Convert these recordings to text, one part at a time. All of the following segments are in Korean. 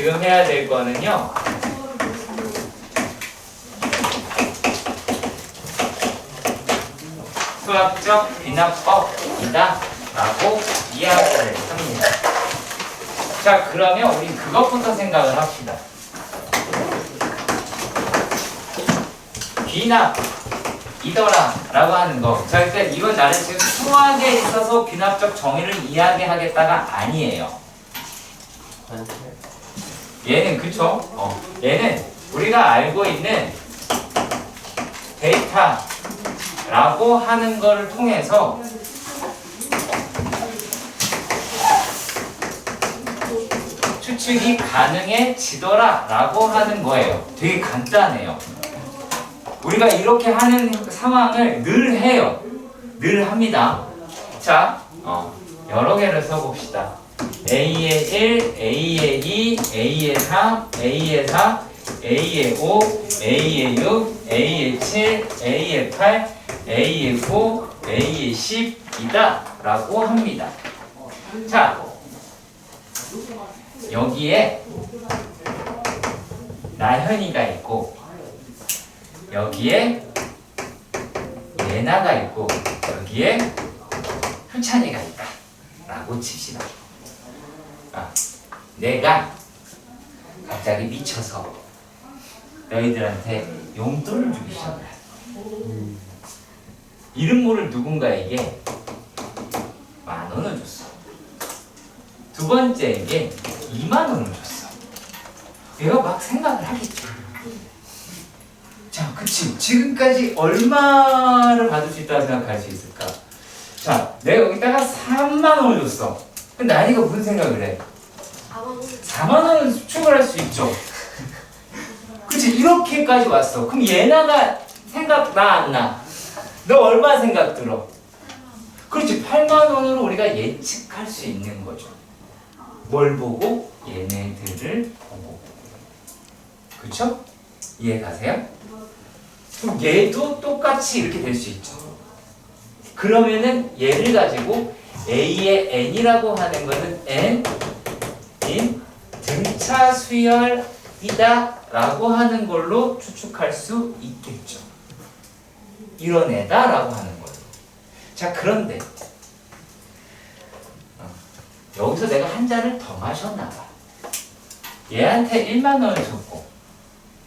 지금 해야 될 거는요. 수학적 비납법이다 라고 이야기를 합니다. 자, 그러면 우리 그것부터 생각을 합시다. 귀납이더라 라고 하는 거. 자, 일단 이건 나는 지금 수학에 있어서 귀납적 정의를 이야기하겠다가 아니에요. 얘는 그쵸? 얘는 우리가 알고 있는 데이터라고 하는 거를 통해서 추측이 가능해지더라 라고 하는 거예요. 되게 간단해요. 우리가 이렇게 하는 상황을 늘 해요. 늘 합니다. 자, 여러 개를 써봅시다. A의 1, A의 2, A의 3, A의 4, A의 5, A의 6, A의 7, A의 8, A의 9, A의 10이다 라고 합니다. 자, 여기에 나현이가 있고 여기에 예나가 있고 여기에 효찬이가 있다 라고 칩시다. 내가 갑자기 미쳐서 너희들한테 용돈을 주기 시작을 했어. 이름 모를 누군가에게 10,000원을 줬어. 두 번째에게 20,000원을 줬어. 얘가 막 생각을 하겠죠. 자, 그치. 지금까지 얼마를 받을 수 있다고 생각할 수 있을까? 자, 내가 여기다가 30,000원을 줬어. 근데 나니가 무슨 생각을 해? 40,000원을 수축을 할 수 있죠. 그치? 이렇게까지 왔어. 그럼 예나가 생각 나 안 나? 너 얼마 생각 들어? 그렇지. 80,000원으로 우리가 예측할 수 있는 거죠. 뭘 보고? 얘네들을 보고. 그쵸? 이해 가세요? 그럼 얘도 똑같이 이렇게 될 수 있죠. 그러면은 얘를 가지고 A의 n이라고 하는 것은 n인 등차 수열이다 라고 하는 걸로 추측할 수 있겠죠. 이런 애다 라고 하는 거예요. 자, 그런데 여기서 내가 한 잔을 더 마셨나 봐. 얘한테 10,000원을 줬고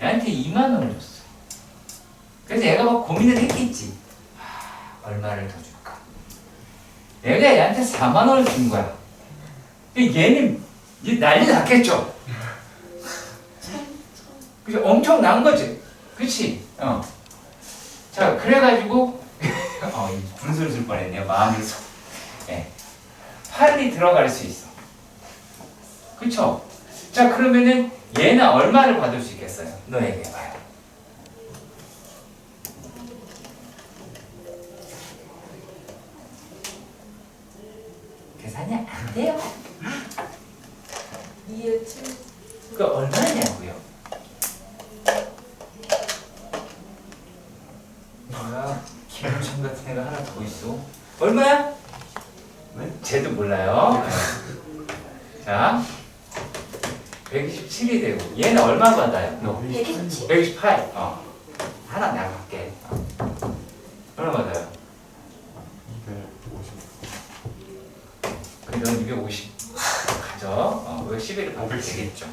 얘한테 20,000원을 줬어. 그래서 얘가 막 고민을 했겠지. 얼마를 더 줄까? 내가 얘한테 40,000원을 준 거야. 얘는 난리 났겠죠? 그치? 엄청난 거지? 그치? 자, 그래가지고 분수를 쓸 뻔했네요. 마음에서. 네. 8이 들어갈 수 있어. 그쵸? 자, 그러면은 얘는 얼마를 받을 수 있겠어요? 너 얘기해봐요. 계산이 안 돼요. 2에 7. 그 얼마냐고요? 뭐야? 김현천 같은 애가 하나 더 있어. 얼마야? 네? 쟤도 몰라요. 자, 127이 되고 얘는 얼마 받아요? 너? 127? 128. 하나 내가 갈게. 얼마 받아요? 250. 그럼 넌 250 가져. 11을 받으면 되겠죠.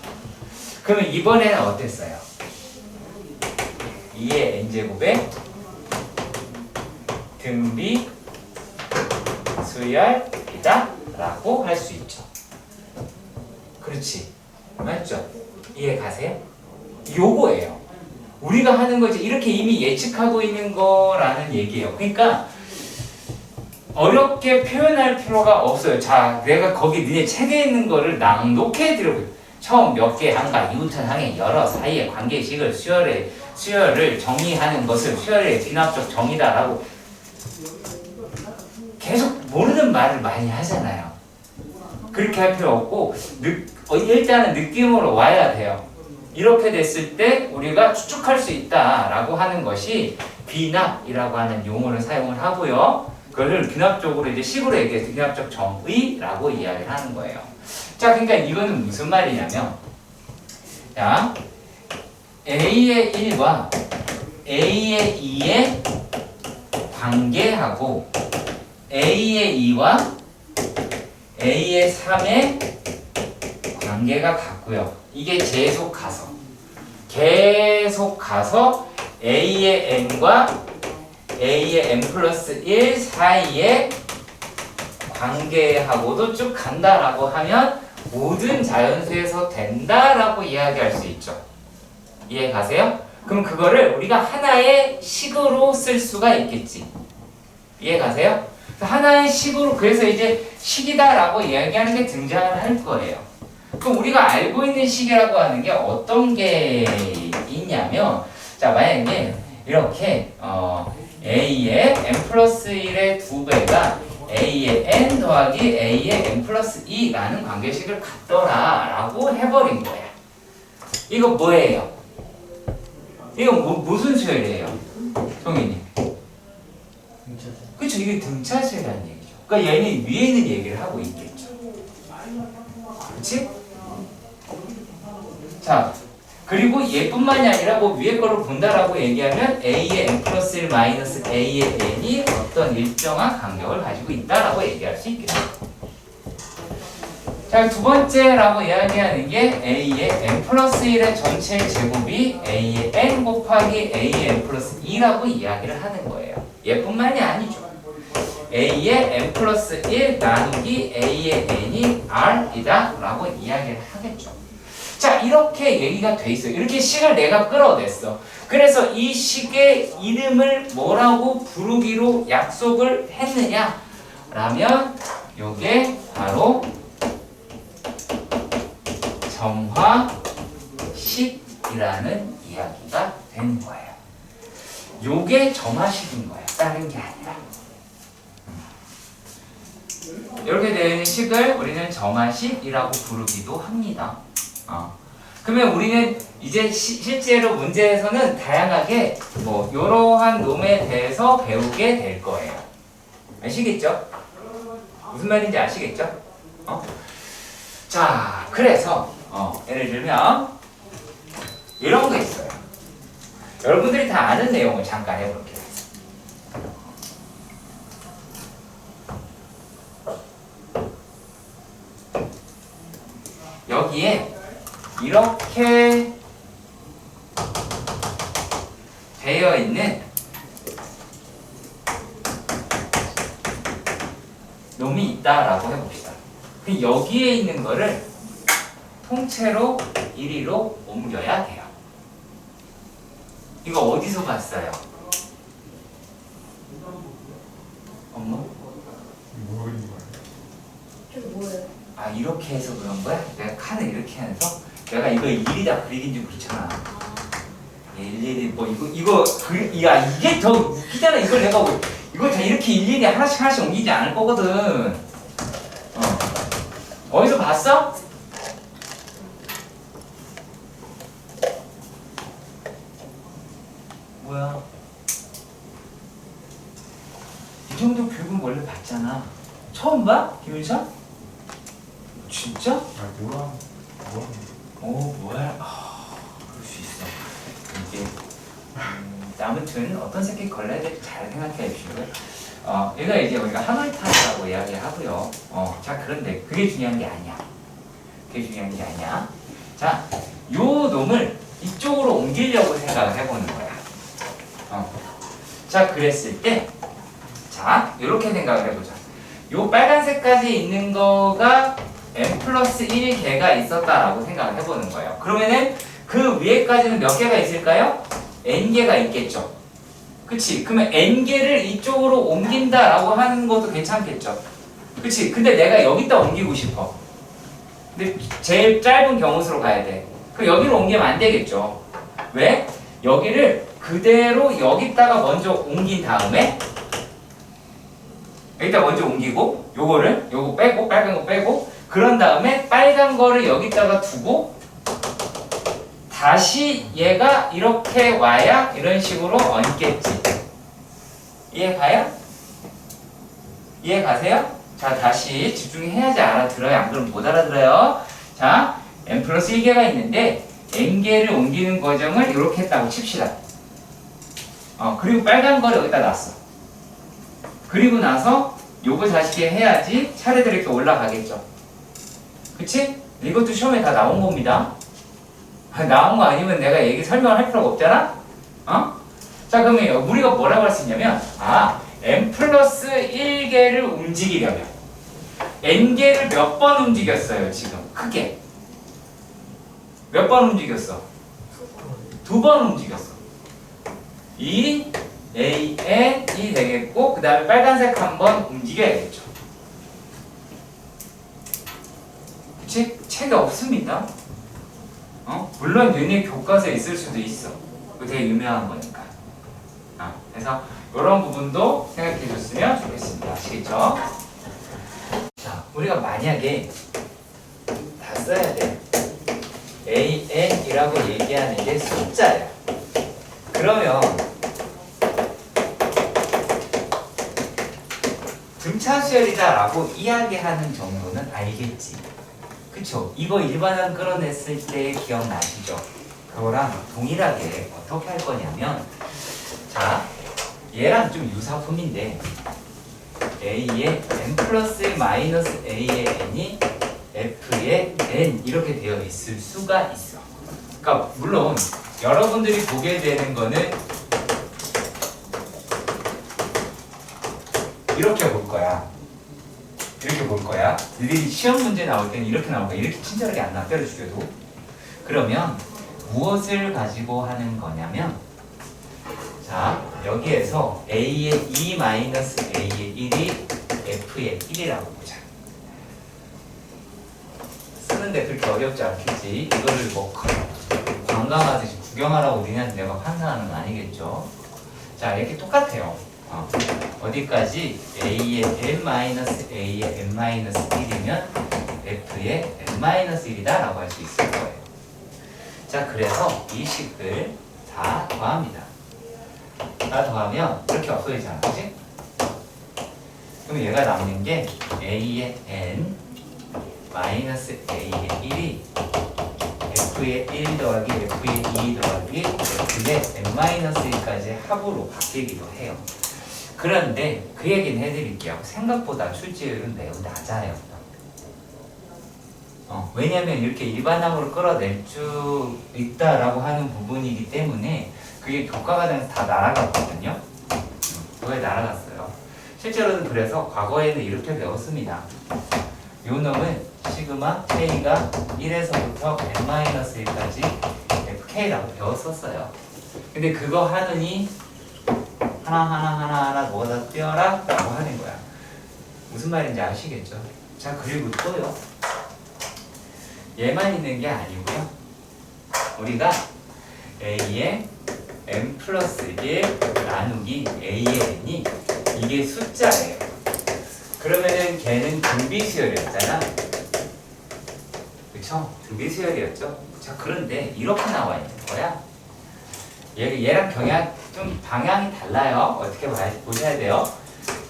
그러면 이번에는 어땠어요? 2의 n제곱에 등비 수열이다 라고 할 수 있죠. 그렇지. 맞죠? 이해 가세요? 요거예요. 우리가 하는 거지. 이렇게 이미 예측하고 있는 거라는 얘기예요. 그러니까 어렵게 표현할 필요가 없어요. 자, 내가 거기 너네 책에 있는 거를 낭독해 드려볼게요. 처음 몇 개 항과 이웃한 항의 여러 사이의 관계식을 수열을 정의하는 것을 수열의 귀납적 정의다라고 계속 모르는 말을 많이 하잖아요. 그렇게 할 필요 없고 일단은 느낌으로 와야 돼요. 이렇게 됐을 때 우리가 추측할 수 있다라고 하는 것이 귀납이라고 하는 용어를 사용을 하고요. 그걸 귀납적으로 이제 식으로 얘기해서 귀납적 정의라고 이야기를 하는 거예요. 자, 그러니까 이거는 무슨 말이냐면 자, A의 1과 A의 2의 관계하고 A의 2와 A의 3의 관계가 같고요. 이게 계속 가서 A의 n과 A의 n 플러스 1 사이의 관계하고도 쭉 간다라고 하면 모든 자연수에서 된다라고 이야기할 수 있죠. 이해 가세요? 그럼 그거를 우리가 하나의 식으로 쓸 수가 있겠지. 이해 가세요? 하나의 식으로, 그래서 이제 식이다라고 이야기하는 게 등장을 할 거예요. 그럼 우리가 알고 있는 식이라고 하는 게 어떤 게 있냐면, 자, 만약에 이렇게 A의 n 플러스 1의 2배가 A의 n 더하기 A의 n 플러스 2라는 관계식을 갖더라 라고 해버린 거야. 이거 뭐예요? 이거 무슨 수열이에요? 성인이? 그쵸, 이게 등차수열이라는 얘기죠. 그러니까 얘는 위에 있는 얘기를 하고 있겠죠. 그치? 자, 그리고 얘뿐만이 아니라 뭐 위에 거를 본다라고 얘기하면 A의 n 플러스 1 마이너스 A의 n이 어떤 일정한 간격을 가지고 있다라고 얘기할 수 있겠죠. 자, 두 번째라고 이야기하는 게 A의 n 플러스 1의 전체 제곱이 A의 n 곱하기 A의 n 플러스 2라고 이야기를 하는 거예요. 얘뿐만이 아니죠. A의 n 플러스 1 나누기 A의 n이 R이다 라고 이야기를 하겠죠. 자, 이렇게 얘기가 돼 있어요. 이렇게 식을 내가 끌어냈어. 그래서 이 식의 이름을 뭐라고 부르기로 약속을 했느냐 라면 요게 바로 점화식이라는 이야기가 되는 거예요. 요게 점화식인 거예요. 다른 게 아니라. 이렇게 되어 있는 식을 우리는 점화식이라고 부르기도 합니다. 그러면 우리는 이제 실제로 문제에서는 다양하게 뭐 이러한 놈에 대해서 배우게 될 거예요. 아시겠죠? 무슨 말인지 아시겠죠? 자, 그래서 예를 들면 이런 거 있어요. 여러분들이 다 아는 내용을 잠깐 해볼게요. 여기에 이렇게 되어 있는 놈이 있다라고 해봅시다. 그럼 여기에 있는 거를 통째로 1위로 옮겨야 돼요. 이거 어디서 봤어요? 엄마? 뭐 있는 거야? 이게 뭐예요? 아, 이렇게 해서 그런 거야? 내가 칸을 이렇게 해서 내가 이거 일일이 그리긴 좀 그렇잖아. 일일이 뭐 야, 이게 더 웃기잖아. 이걸 내가 이걸 다 이렇게 일일이 하나씩 옮기지 않을 거거든. 어디서 봤어? 뭐야? 이 정도 교육은 원래 봤잖아. 처음 봐? 김윤선? 진짜? 뭐야? 뭐야? 그럴 수 있어. 이게 아무튼 어떤 새끼 걸려야 될지 잘 생각해 주시고요. 얘가 이제 우리가 하노이타라고 이야기하고요. 자, 그런데 그게 중요한 게 아니야. 그게 중요한 게 아니야. 자, 요 놈을 이쪽으로 옮기려고 생각을 해보는 거야. 자, 그랬을 때, 자, 이렇게 생각을 해보자. 요 빨간색까지 있는 거가 n 플러스 1개가 있었다라고 생각을 해보는 거예요. 그러면은 그 위에까지는 몇 개가 있을까요? n개가 있겠죠. 그치? 그러면 n개를 이쪽으로 옮긴다라고 하는 것도 괜찮겠죠. 그치? 근데 내가 여기다 옮기고 싶어. 근데 제일 짧은 경우수로 가야 돼. 그럼 여기로 옮기면 안 되겠죠. 왜? 여기를 그대로 여기다가 먼저 옮긴 다음에 여기다 먼저 옮기고 요거 빼고 빨간 거 빼고 그런 다음에 빨간 거를 여기다가 두고 다시 얘가 이렇게 와야 이런 식으로 얹겠지. 이해가요? 이해가세요? 자, 다시 집중해야지 알아들어요. 안 그러면 못 알아들어요. 자, n 플러스 1개가 있는데 n개를 옮기는 과정을 이렇게 했다고 칩시다. 그리고 빨간 거를 여기다 놨어. 그리고 나서 요거 다시 해야지 차례대로 이렇게 올라가겠죠. 그치? 이것도 시험에 다 나온 겁니다. 나온 거 아니면 내가 얘기 설명을 할 필요가 없잖아? 자, 그러면 우리가 뭐라고 할 수 있냐면, n 플러스 1개를 움직이려면, n개를 몇 번 움직였어요, 지금? 크게. 몇 번 움직였어? 2번 움직였어. 이 AN이 되겠고, 그 다음에 빨간색 한 번 움직여야겠죠. 그치? 책이 없습니다. 물론 얘네 교과서에 있을 수도 있어. 그거 되게 유명한 거니까. 그래서 이런 부분도 생각해 줬으면 좋겠습니다. 아시겠죠? 자, 우리가 만약에 다 써야 돼. AN이라고 얘기하는 게 숫자야. 그러면 등차수열이다라고 이야기하는 정도는 알겠지. 그쵸? 이거 일반항 끌어냈을 때 기억나시죠? 그거랑 동일하게 어떻게 할 거냐면, 자, 얘랑 좀 유사품인데 A의 n 플러스 마이너스 A의 n이 F의 n 이렇게 되어 있을 수가 있어. 그러니까 물론 여러분들이 보게 되는 거는 이렇게 볼 거야. 이렇게 볼 거야. 너희들이 시험 문제 나올 때는 이렇게 나올 거야. 이렇게 친절하게 안 나와. 때려주겨도. 그러면 무엇을 가지고 하는 거냐면, 자, 여기에서 A의 2 마이너스 A의 1이 F의 1이라고 보자. 쓰는데 그렇게 어렵지 않겠지. 이거를 뭐 관광하듯이 구경하라고 우리한테 내가 판사하는 건 아니겠죠. 자, 이렇게 똑같아요. 어디까지? A의 n 마이너스 A의 n 마이너스 1이면 F의 n 마이너스 1이다 라고 할 수 있을 거예요. 자, 그래서 이 식을 다 더합니다. 다 더하면 이렇게 없어지잖아, 그치? 그럼 얘가 남는 게 A의 n 마이너스 A의 1이 F의 1 더하기 F의 2 더하기 F의 n 마이너스 1까지 합으로 바뀌기도 해요. 그런데 그 얘기는 해드릴게요. 생각보다 출제율은 매우 낮아요. 왜냐면 이렇게 일반항으로 끌어낼 수 있다라고 하는 부분이기 때문에 그게 교과과정에서 다 날아갔거든요. 그거에 날아갔어요. 실제로는 그래서 과거에는 이렇게 배웠습니다. 요 놈은 시그마 K가 1에서부터 n-1까지 FK라고 배웠었어요. 근데 그거 하느니 하나 뭐다 떼어라 라고 하는 거야. 무슨 말인지 아시겠죠? 자, 그리고 또요, 얘만 있는 게 아니고요, 우리가 A의 n 플러스 1 나누기 A의 n이 이게 숫자예요. 그러면은 걔는 등비수열이었잖아. 그쵸? 등비수열이었죠. 자, 그런데 이렇게 나와 있는 거야. 얘랑 좀 방향이 달라요. 어떻게 보셔야 돼요?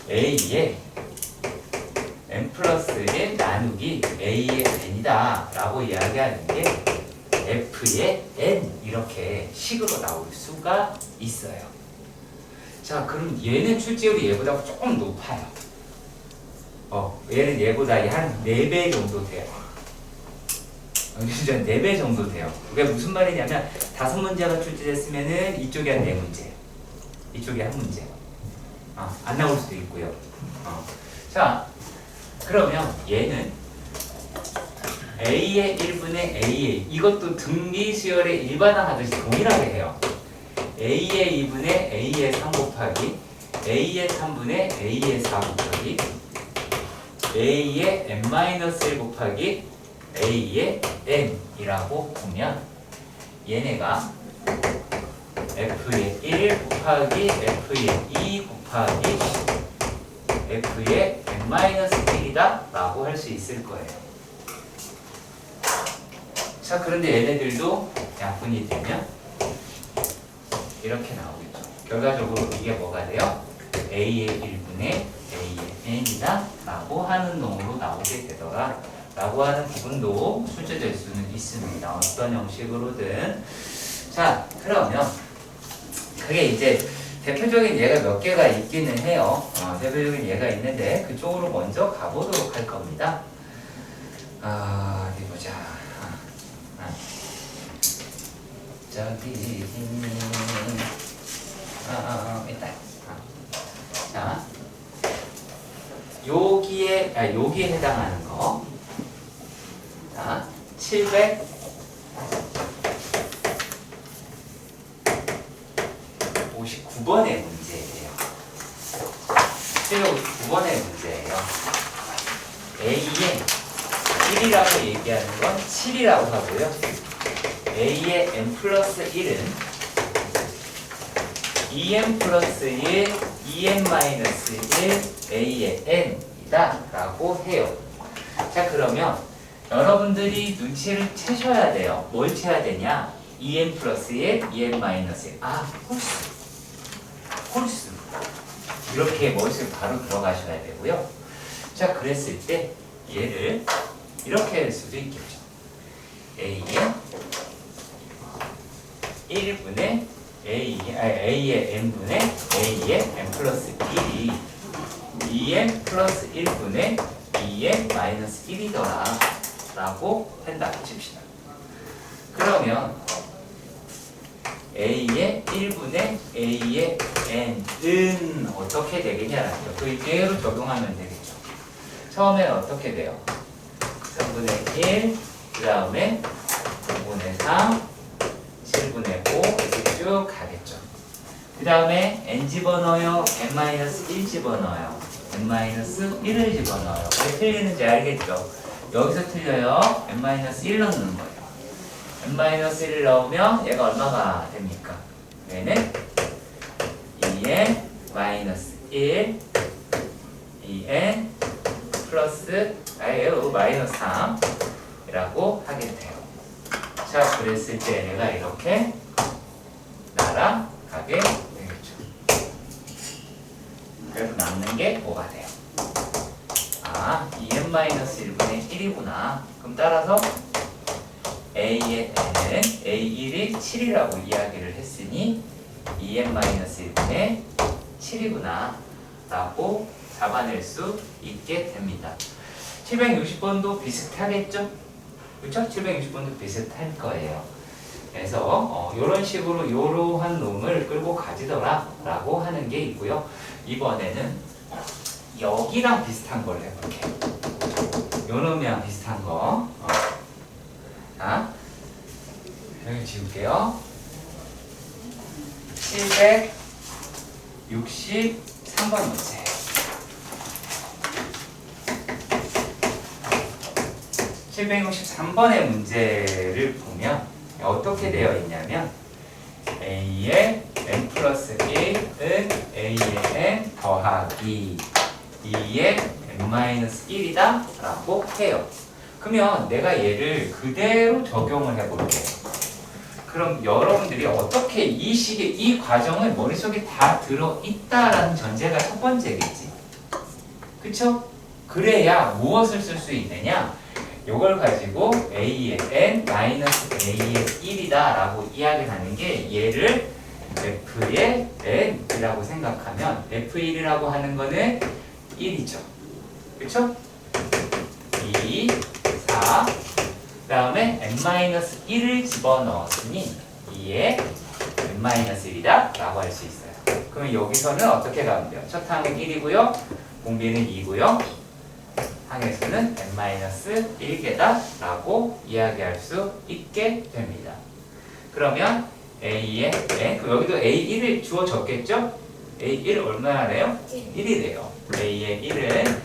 A의 n 플러스 1 나누기 A의 n이다 라고 이야기하는 게 F의 n 이렇게 식으로 나올 수가 있어요. 자, 그럼 얘는 출제율이 얘보다 조금 높아요. 얘는 얘보다 한 4배 정도 돼요. 진짜 4배 정도 돼요. 그게 무슨 말이냐면 5문제가 출제됐으면은 이쪽에 한 4문제, 이쪽에 1문제. 안 나올 수도 있고요. 자, 그러면 얘는 A의 1분의 A의, 이것도 등비수열의 일반항 하듯이 동일하게 해요. A의 2분의 A의 3 곱하기 A의 3분의 A의 4 곱하기 A의 n-1 곱하기 A의 n이라고 보면 얘네가 F의 1 곱하기 F의 2 곱하기 F의 n-1이다 라고 할 수 있을 거예요. 자, 그런데 얘네들도 약분이 되면 이렇게 나오겠죠. 결과적으로 이게 뭐가 돼요? A의 1분의 A의 n이다 라고 하는 놈으로 나오게 되더라 라고 하는 부분도 출제될 수는 있습니다. 어떤 형식으로든. 자, 그러면 그게 이제 대표적인 예가 몇 개가 있기는 해요. 대표적인 예가 있는데 그쪽으로 먼저 가보도록 할 겁니다. 어디 보자. 저기 일단 자, 여기에 해당하는 거. 자, 759번의 문제예요. 759번의 문제예요. A의 1이라고 얘기하는 건 7이라고 하고요. A의 n 플러스 1은 2n 플러스 1, 2n 마이너스 1, A의 n이다 라고 해요. 자, 그러면 여러분들이 눈치를 채셔야 돼요. 뭘 채야 되냐? 2n 플러스 1, 2n 마이너스 1. 홀수. 이렇게 머릿속에 바로 들어가셔야 되고요. 자, 그랬을 때 얘를 이렇게 할 수도 있겠죠. A의 1분의 A의 n분의 A의 n 플러스 1이 2n 플러스 1분의 2n 마이너스 1이더라 라고 한다고 칩시다. 그러면 A의 1분의 A의 n은 어떻게 되겠냐라는 거. 그 이대로 적용하면 되겠죠. 처음엔 어떻게 돼요? 3분의 1, 그 다음에 5분의 3, 7분의 5 이렇게 쭉 가겠죠. 그 다음에 n 집어넣어요? n-1 집어넣어요? n-1을 집어넣어요. 왜 틀리는지 알겠죠? 여기서 틀려요. n-1 넣는 거예요. n-1을 넣으면 얘가 얼마가 됩니까? 얘는 2n 마이너스 1, 2n 플러스 마이너스 3이라고 하게 돼요. 자, 그랬을 때 얘가 이렇게 날아가게 되겠죠. 그래서 남는 게 뭐가 돼요? 2n-1분의 1이구나. 그럼 따라서 A의 n은 A1이 7이라고 이야기를 했으니 2n-1분의 7이구나 라고 잡아낼 수 있게 됩니다. 760번도 비슷하겠죠? 그렇죠? 760번도 비슷할 거예요. 그래서 이런 식으로 이러한 놈을 끌고 가지더라 라고 하는 게 있고요. 이번에는 여기랑 비슷한 걸 해볼게요. 요 놈이랑 비슷한 거. 자, 여기 지울게요. 763번 문제. 763번의 문제를 보면 어떻게 되어 있냐면 A의 n 플러스 1은 A의 n 더하기 2의 n 마이너스 1이다 라고 해요. 그러면 내가 얘를 그대로 적용을 해볼게요. 그럼 여러분들이 어떻게 이 식의 이 과정을 머릿속에 다 들어있다라는 전제가 첫 번째겠지. 그쵸? 그래야 무엇을 쓸 수 있느냐? 요걸 가지고 A의 n 마이너스 A의 1이다 라고 이야기를 하는 게 얘를 F의 n이라고 생각하면 F1이라고 하는 거는 1이죠. 그쵸? 2, 4, 그 다음에 n-1을 집어넣었으니 2의 n-1이다 라고 할 수 있어요. 그러면 여기서는 어떻게 가면 돼요? 첫 항은 1이고요. 공비는 2고요. 항에서는 n-1개다 라고 이야기할 수 있게 됩니다. 그러면 A의 n, 그럼 여기도 A1을 주어졌겠죠? A1 얼마나래요? 1이래요. A의 1은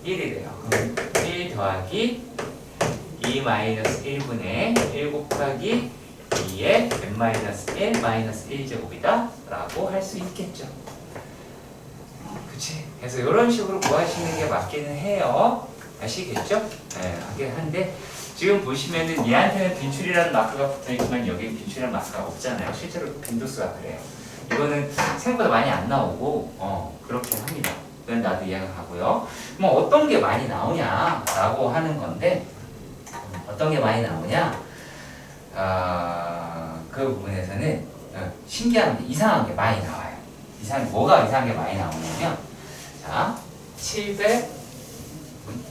1이래요. 그럼 1 더하기 2 마이너스 1분의 1 곱하기 2의 n-1 마이너스 1제곱이다 라고 할 수 있겠죠. 그치? 그래서 이런 식으로 구하시는 게 맞기는 해요. 아시겠죠? 네, 하긴 한데 지금 보시면은 얘한테는 빈출이라는 마크가 붙어있지만 여기는 빈출이라는 마크가 없잖아요. 실제로 빈도수가 그래요. 이거는 생각보다 많이 안 나오고 그렇게 합니다. 그건 나도 이해가 가고요. 뭐 어떤 게 많이 나오냐라고 하는 건데 어떤 게 많이 나오냐? 그 부분에서는 신기한 게 이상한 게 많이 나와요. 뭐가 이상한 게 많이 나오냐면 자 700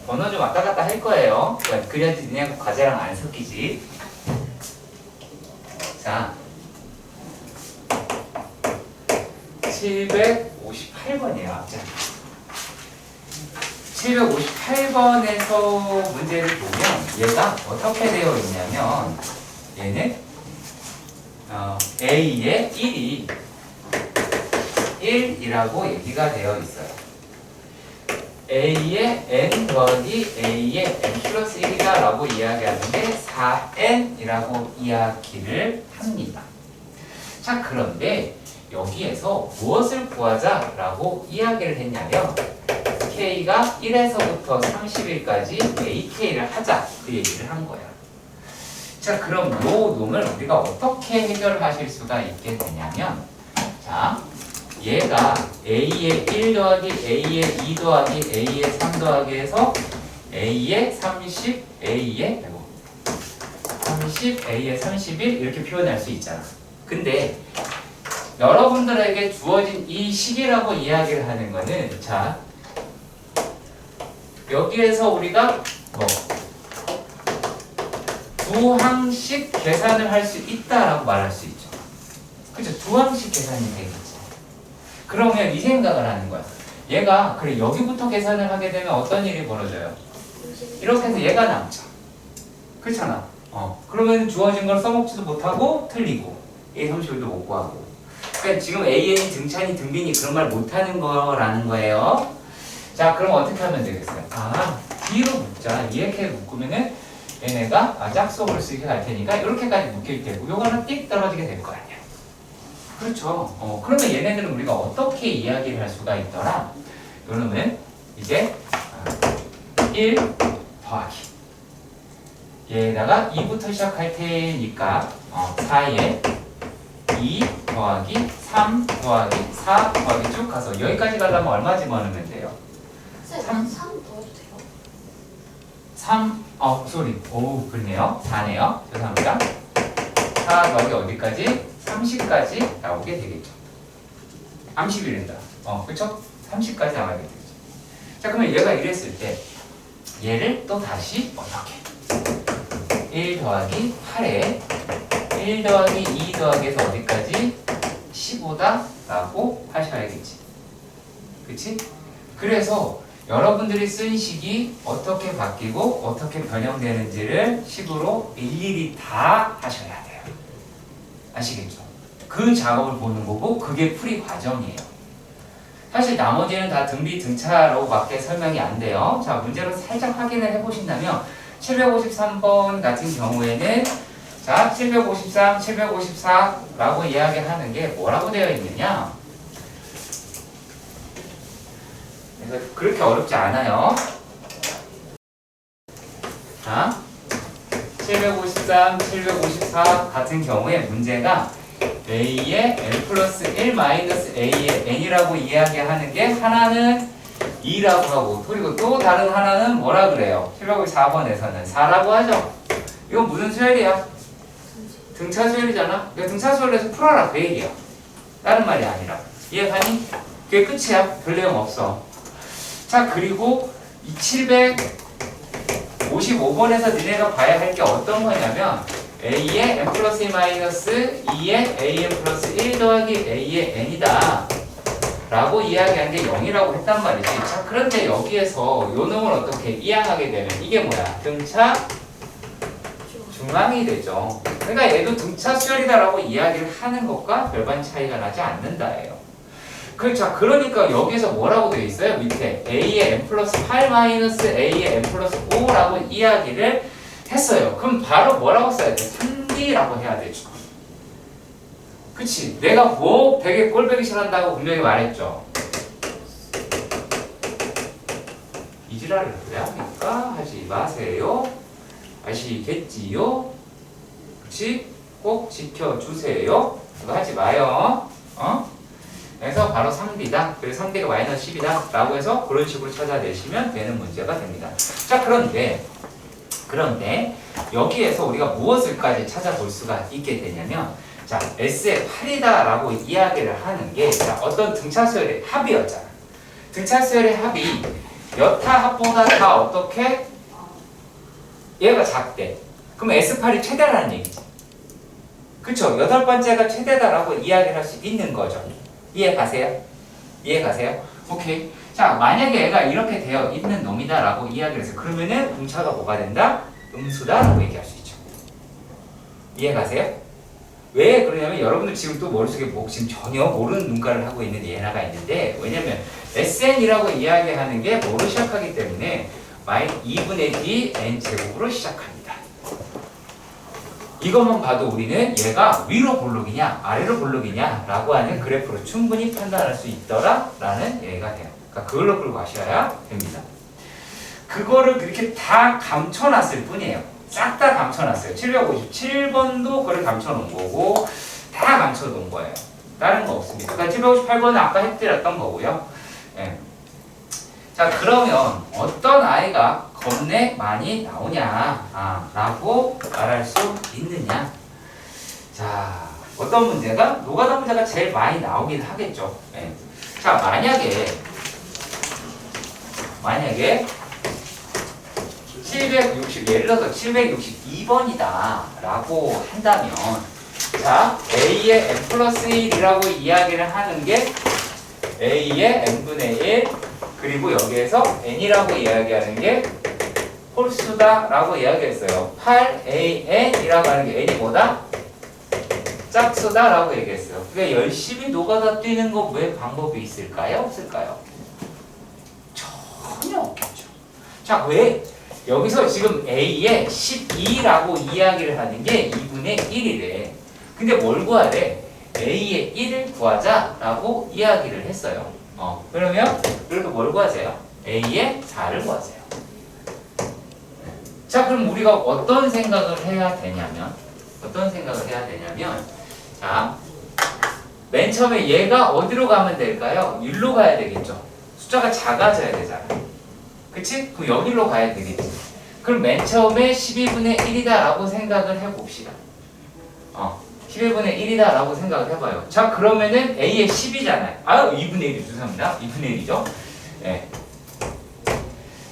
번호 좀 왔다 갔다 할 거예요. 그래야지 그냥 과제랑 안 섞이지. 자 758번이에요. 앞장 758번에서 문제를 보면 얘가 어떻게 되어 있냐면 얘는 A의 1이 1이라고 얘기가 되어 있어요. A의 n 더하기 A의 n 플러스 1이다 라고 이야기하는데 4n이라고 이야기를 합니다. 자, 그런데 여기에서 무엇을 구하자 라고 이야기를 했냐면 K가 1에서부터 30일까지 AK를 하자 그 얘기를 한 거야. 자, 그럼 요 놈을 우리가 어떻게 해결하실 수가 있게 되냐면 자, 얘가 A의 1 더하기 A의 2 더하기 A의 3 더하기 해서 A의 30, A의 30, A의 31 이렇게 표현할 수 있잖아. 근데 여러분들에게 주어진 이 식이라고 이야기를 하는 거는 자 여기에서 우리가 뭐 두 항씩 계산을 할 수 있다라고 말할 수 있죠. 그죠? 두 항씩 계산이 되겠지. 그러면 이 생각을 하는 거야. 얘가 그래 여기부터 계산을 하게 되면 어떤 일이 벌어져요? 이렇게 해서 얘가 남죠. 그렇잖아. 그러면 주어진 걸 써먹지도 못하고 틀리고 A30도 못 구하고. 그러니까 지금 AN이 등차니 등비니 그런 말 못하는 거라는 거예요. 자, 그럼 어떻게 하면 되겠어요? B로 묶자. 이렇게 묶으면은 얘네가 짝수업을 쓰게 갈 테니까 이렇게까지 묶일 테고 요거는 띡 떨어지게 될 거 아니야. 그렇죠. 그러면 얘네들은 우리가 어떻게 이야기를 할 수가 있더라? 요놈은 이제 1 더하기 얘에다가 2부터 시작할 테니까 4에 2 더하기 3 더하기 4 더하기 쭉 가서 여기까지 가려면 얼마 집어넣으면 돼요? 3 넣어도 돼요? 3, 소리. 오, 그러네요. 4네요. 죄송합니다. 4 더하기 어디까지? 30까지 나오게 되겠죠. 30이란다. 그쵸? 30까지 나와야 되겠죠. 자, 그러면 얘가 이랬을 때 얘를 또 다시 어떻게? 1 더하기 8에 1 더하기 2 더하기 해서 어디까지? 15다 라고 하셔야겠지. 그치? 그래서 여러분들이 쓴 식이 어떻게 바뀌고 어떻게 변형되는지를 식으로 일일이 다 하셔야 돼요. 아시겠죠? 그 작업을 보는 거고 그게 풀이 과정이에요. 사실 나머지는 다 등비 등차로밖에 설명이 안 돼요. 자, 문제로 살짝 확인을 해보신다면 753번 같은 경우에는 자, 753, 754라고 이야기하는 게 뭐라고 되어 있느냐? 그래서 그렇게 어렵지 않아요. 자, 753, 754 같은 경우에 문제가 A의 n 플러스 1 마이너스 A의 n이라고 이야기하는 게 하나는 2라고 하고 그리고 또 다른 하나는 뭐라 그래요? 754번에서는 4라고 하죠. 이건 무슨 수열이야? 등차 수열이잖아. 그러니까 등차 수열에서 풀어라 그 얘기야. 다른 말이 아니라. 이해가니? 그게 끝이야. 별 내용 없어. 자, 그리고 이 755번에서 니네가 봐야 할 게 어떤 거냐면 A의 n 플러스 2 마이너스 2의 AN 플러스 1 더하기 A의 n이다 라고 이야기한 게 0이라고 했단 말이지. 자, 그런데 여기에서 요 놈을 어떻게 이항하게 되면 이게 뭐야? 등차 중앙이 되죠. 그러니까 얘도 등차 수열이다 라고 이야기를 하는 것과 별반 차이가 나지 않는다예요. 그렇죠. 그러니까 여기서 뭐라고 되어 있어요? 밑에 A의 n 플러스 8 마이너스 A의 n 플러스 5라고 이야기를 했어요. 그럼 바로 뭐라고 써야 돼? 3D라고 해야 되죠. 그치? 내가 뭐 되게 꼴보기 싫어한다고 분명히 말했죠. 이 지랄을 왜 합니까? 하지 마세요. 아시겠지요? 그치? 꼭 지켜주세요. 그거 하지 마요. 그래서 바로 3D다. 그래서 3D가 마이너스 10이다. 라고 해서 그런 식으로 찾아내시면 되는 문제가 됩니다. 자, 그런데 그런데 여기에서 우리가 무엇을까지 찾아볼 수가 있게 되냐면 자, S의 8이다라고 이야기를 하는 게 자, 어떤 등차수열의 합이었잖아. 등차수열의 합이 여타 합보다 다 어떻게? 얘가 작대. 그럼 S8이 최대라는 얘기지. 그쵸? 여덟 번째가 최대다라고 이야기를 할 수 있는 거죠. 이해 가세요? 이해 가세요? 오케이. 자, 만약에 얘가 이렇게 되어 있는 놈이다라고 이야기를 해서 그러면은 등차가 뭐가 된다? 음수다라고 얘기할 수 있죠. 이해 가세요? 왜 그러냐면 여러분들 지금 또 머릿속에 뭐 지금 전혀 모르는 눈가를 하고 있는 예나가 있는데 왜냐면 SN이라고 이야기하는 게 뭐로 시작하기 때문에 2분의 D N제곱으로 시작합니다. 이것만 봐도 우리는 얘가 위로 볼록이냐 아래로 볼록이냐 라고 하는 그래프로 충분히 판단할 수 있더라 라는 얘기가 돼요. 그러니까 그걸로 끌고 가셔야 됩니다. 그거를 그렇게 다 감춰놨을 뿐이에요. 싹 다 감춰놨어요. 757번도 그걸 감춰놓은 거고 다 감춰놓은 거예요. 다른 거 없습니다. 그러니까 758번은 아까 해드렸던 거고요. 네. 자, 그러면 어떤 아이가 겁내 많이 나오냐 라고 말할 수 있느냐. 자, 어떤 문제가? 노가다 문제가 제일 많이 나오긴 하겠죠. 네. 자, 만약에 760, 예를 들어서 762번이다 라고 한다면 자, A의 n 플러스 1이라고 이야기를 하는 게 A의 n분의 1 그리고 여기에서 n이라고 이야기하는 게 홀수다 라고 이야기했어요. 8AN이라고 하는 게 n이 뭐다? 짝수다 라고 얘기했어요. 그러니까 열심히 노가다 뛰는 거 왜 방법이 있을까요? 없을까요? 전혀 없겠죠. 자, 왜? 여기서 지금 A에 12라고 이야기를 하는 게 2분의 1이래. 근데 뭘 구하래? A의 1을 구하자라고 이야기를 했어요. 그러면 그래도 뭘 구하세요? A의 4를 구하세요. 자, 그럼 우리가 어떤 생각을 해야 되냐면 자, 맨 처음에 얘가 어디로 가면 될까요? 1로 가야 되겠죠. 숫자가 작아져야 되잖아. 그치? 그럼 여기로 가야 되겠지. 그럼 맨 처음에 12분의 1이다 라고 생각을 해봅시다. 11분의 1이다 라고 생각을 해봐요. 자, 그러면은 A의 10이잖아요. 2분의 1이 죄송합니다. 2분의 1이죠. 네.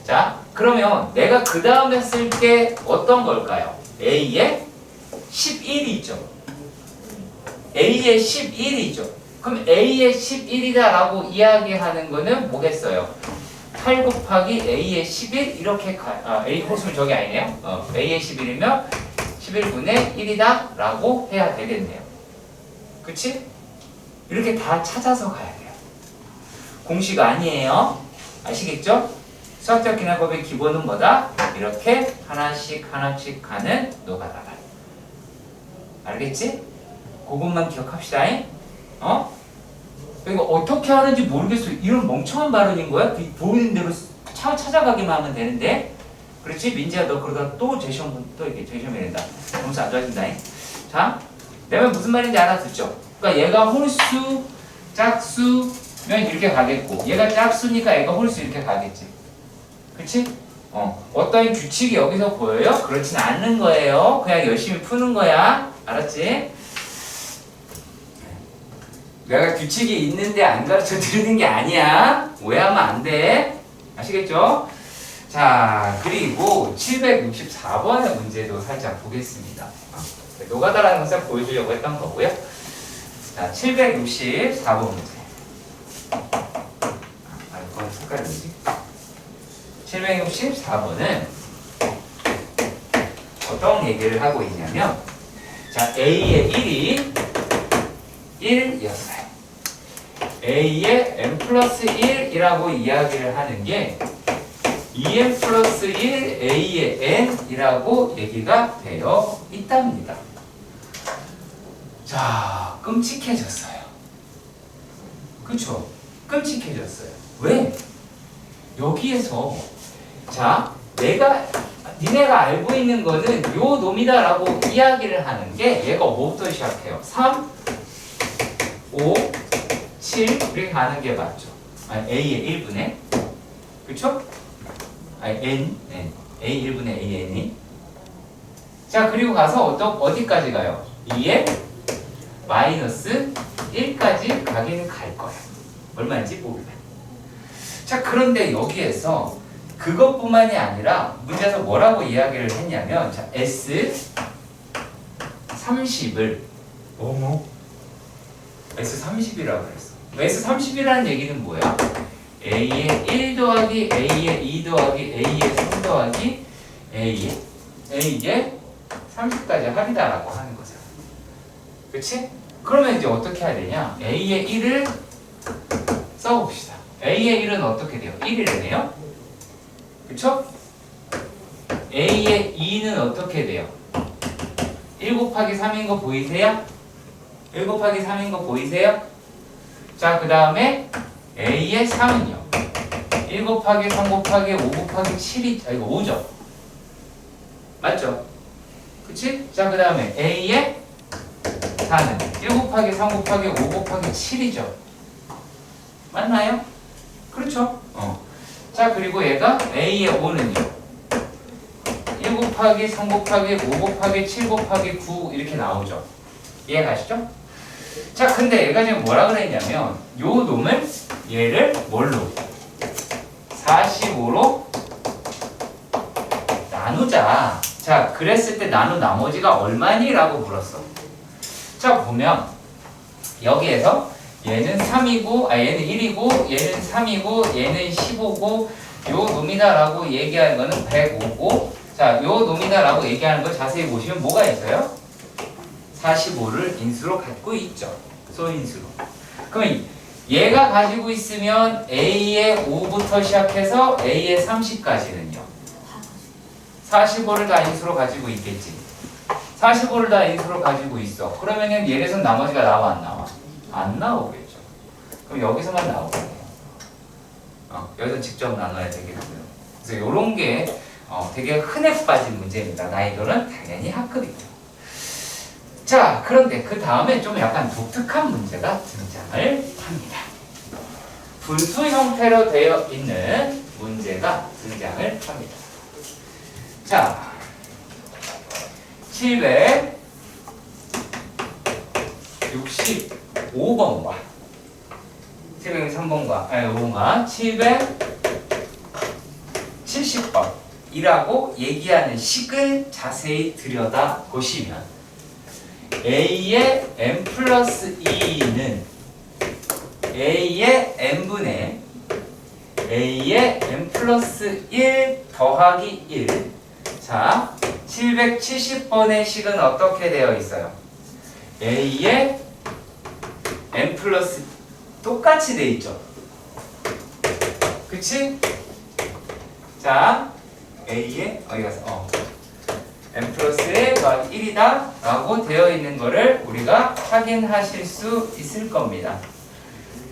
자, 그러면 내가 그 다음에 쓸 게 어떤 걸까요? A의 11이죠. A의 11이죠. 그럼 A의 11이다 라고 이야기하는 거는 뭐겠어요? 8 곱하기 A의 11 이렇게 A 호수는 저기 아니네요. A의 11이면 11분의 1이다 라고 해야 되겠네요. 그치? 이렇게 다 찾아서 가야 돼요. 공식 아니에요. 아시겠죠? 수학적 기나법의 기본은 뭐다? 이렇게 하나씩 가는 노가다다. 알겠지? 그것만 기억합시다. 이거 어떻게 하는지 모르겠어. 이런 멍청한 발언인 거야? 보이는 대로 찾아가기만 하면 되는데. 그렇지? 민지야, 너 그러다 또 재시험 이렇게 재시험이 된다. 점수 안 좋아진다. 자, 내 말 무슨 말인지 알아듣죠? 그러니까 얘가 홀수, 짝수면 이렇게 가겠고, 얘가 짝수니까 얘가 홀수 이렇게 가겠지. 그렇지? 어떤 규칙이 여기서 보여요? 그렇진 않는 거예요. 그냥 열심히 푸는 거야. 알았지? 내가 규칙이 있는데 안 가르쳐 드리는 게 아니야. 오해하면 안 돼. 아시겠죠? 자, 그리고 764번의 문제도 살짝 보겠습니다. 노가다라는 것을 보여주려고 했던 거고요. 자, 764번 문제. 그건 색깔이 뭐지? 764번은 어떤 얘기를 하고 있냐면, 자, A의 1이 1이었어요. A의 n 플러스 1이라고 이야기를 하는 게 2n 플러스 1 A의 n이라고 얘기가 되어 있답니다. 자, 끔찍해졌어요. 그쵸? 끔찍해졌어요. 왜? 여기에서 자, 니네가 알고 있는 거는 요 놈이다라고 이야기를 하는 게 얘가 뭐부터 시작해요? 3, 5, 7 이렇게 가는 게 맞죠? A의 1분의 그쵸? A 1분의 A n이 자, 그리고 가서 어디까지 가요? 2에 마이너스 1까지 가기는 갈 거야. 얼마인지 모르면. 자, 그런데 여기에서 그것뿐만이 아니라 문제에서 뭐라고 이야기를 했냐면, 자, S30을 S30이라고 그랬어. S30이라는 얘기는 뭐야? A의 1 더하기 A의 2 더하기 A의 3 더하기 A의 30까지 합이다라고 하는 거잖아. 그치? 그러면 이제 어떻게 해야 되냐? A의 1을 써봅시다. A의 1은 어떻게 돼요? 1이래요. 그쵸? A의 2는 어떻게 돼요? 1 곱하기 3인 거 보이세요? 1 곱하기 3인 거 보이세요? 자, 그 다음에 A의 3은요. 1 곱하기 3 곱하기 5 곱하기 7이, 이거 5죠? 맞죠? 그치? 자, 그 다음에 A의 4는 1 곱하기 3 곱하기 5 곱하기 7이죠? 맞나요? 그렇죠? 자, 그리고 얘가 A의 5는요. 1 곱하기 3 곱하기 5 곱하기 7 곱하기 9 이렇게 나오죠? 이해가시죠? 자, 근데 얘가 지금 뭐라 그랬냐면 요 놈을 얘를 뭘로? 45로 나누자. 자, 그랬을 때 나눈 나머지가 얼마니? 라고 물었어. 자, 보면 여기에서 얘는 3이고 얘는 1이고 얘는 3이고 얘는 15고 요 놈이다 라고 얘기하는 거는 105고, 자, 요 놈이다 라고 얘기하는 걸 자세히 보시면 뭐가 있어요? 45를 인수로 갖고 있죠. 소인수로. 그럼 얘가 가지고 있으면 A의 5부터 시작해서 A의 30까지는요. 45를 다 인수로 가지고 있겠지. 45를 다 인수로 가지고 있어. 그러면은 얘에서 나머지가 나와 안 나와? 안 나오겠죠. 그럼 여기서만 나오겠네요. 여기서 직접 나눠야 되겠고요. 그래서 이런 게 되게 흔해 빠진 문제입니다. 나이돌은 당연히 학급이죠. 자, 그런데 그 다음에 좀 약간 독특한 문제가 등장을 합니다. 분수 형태로 되어 있는 문제가 등장을 합니다. 자, 765번과 703번과 5번과 770번이라고 얘기하는 식을 자세히 들여다보시면 A의 n 플러스 2는 A의 n분의 A의 n 플러스 1 더하기 1. 자, 770번의 식은 어떻게 되어 있어요? A의 n 플러스 똑같이 돼 있죠. 그치? 자, A의 어디 갔어? n 플러스 1 더하기 1이다 라고 되어 있는 거를 우리가 확인하실 수 있을 겁니다.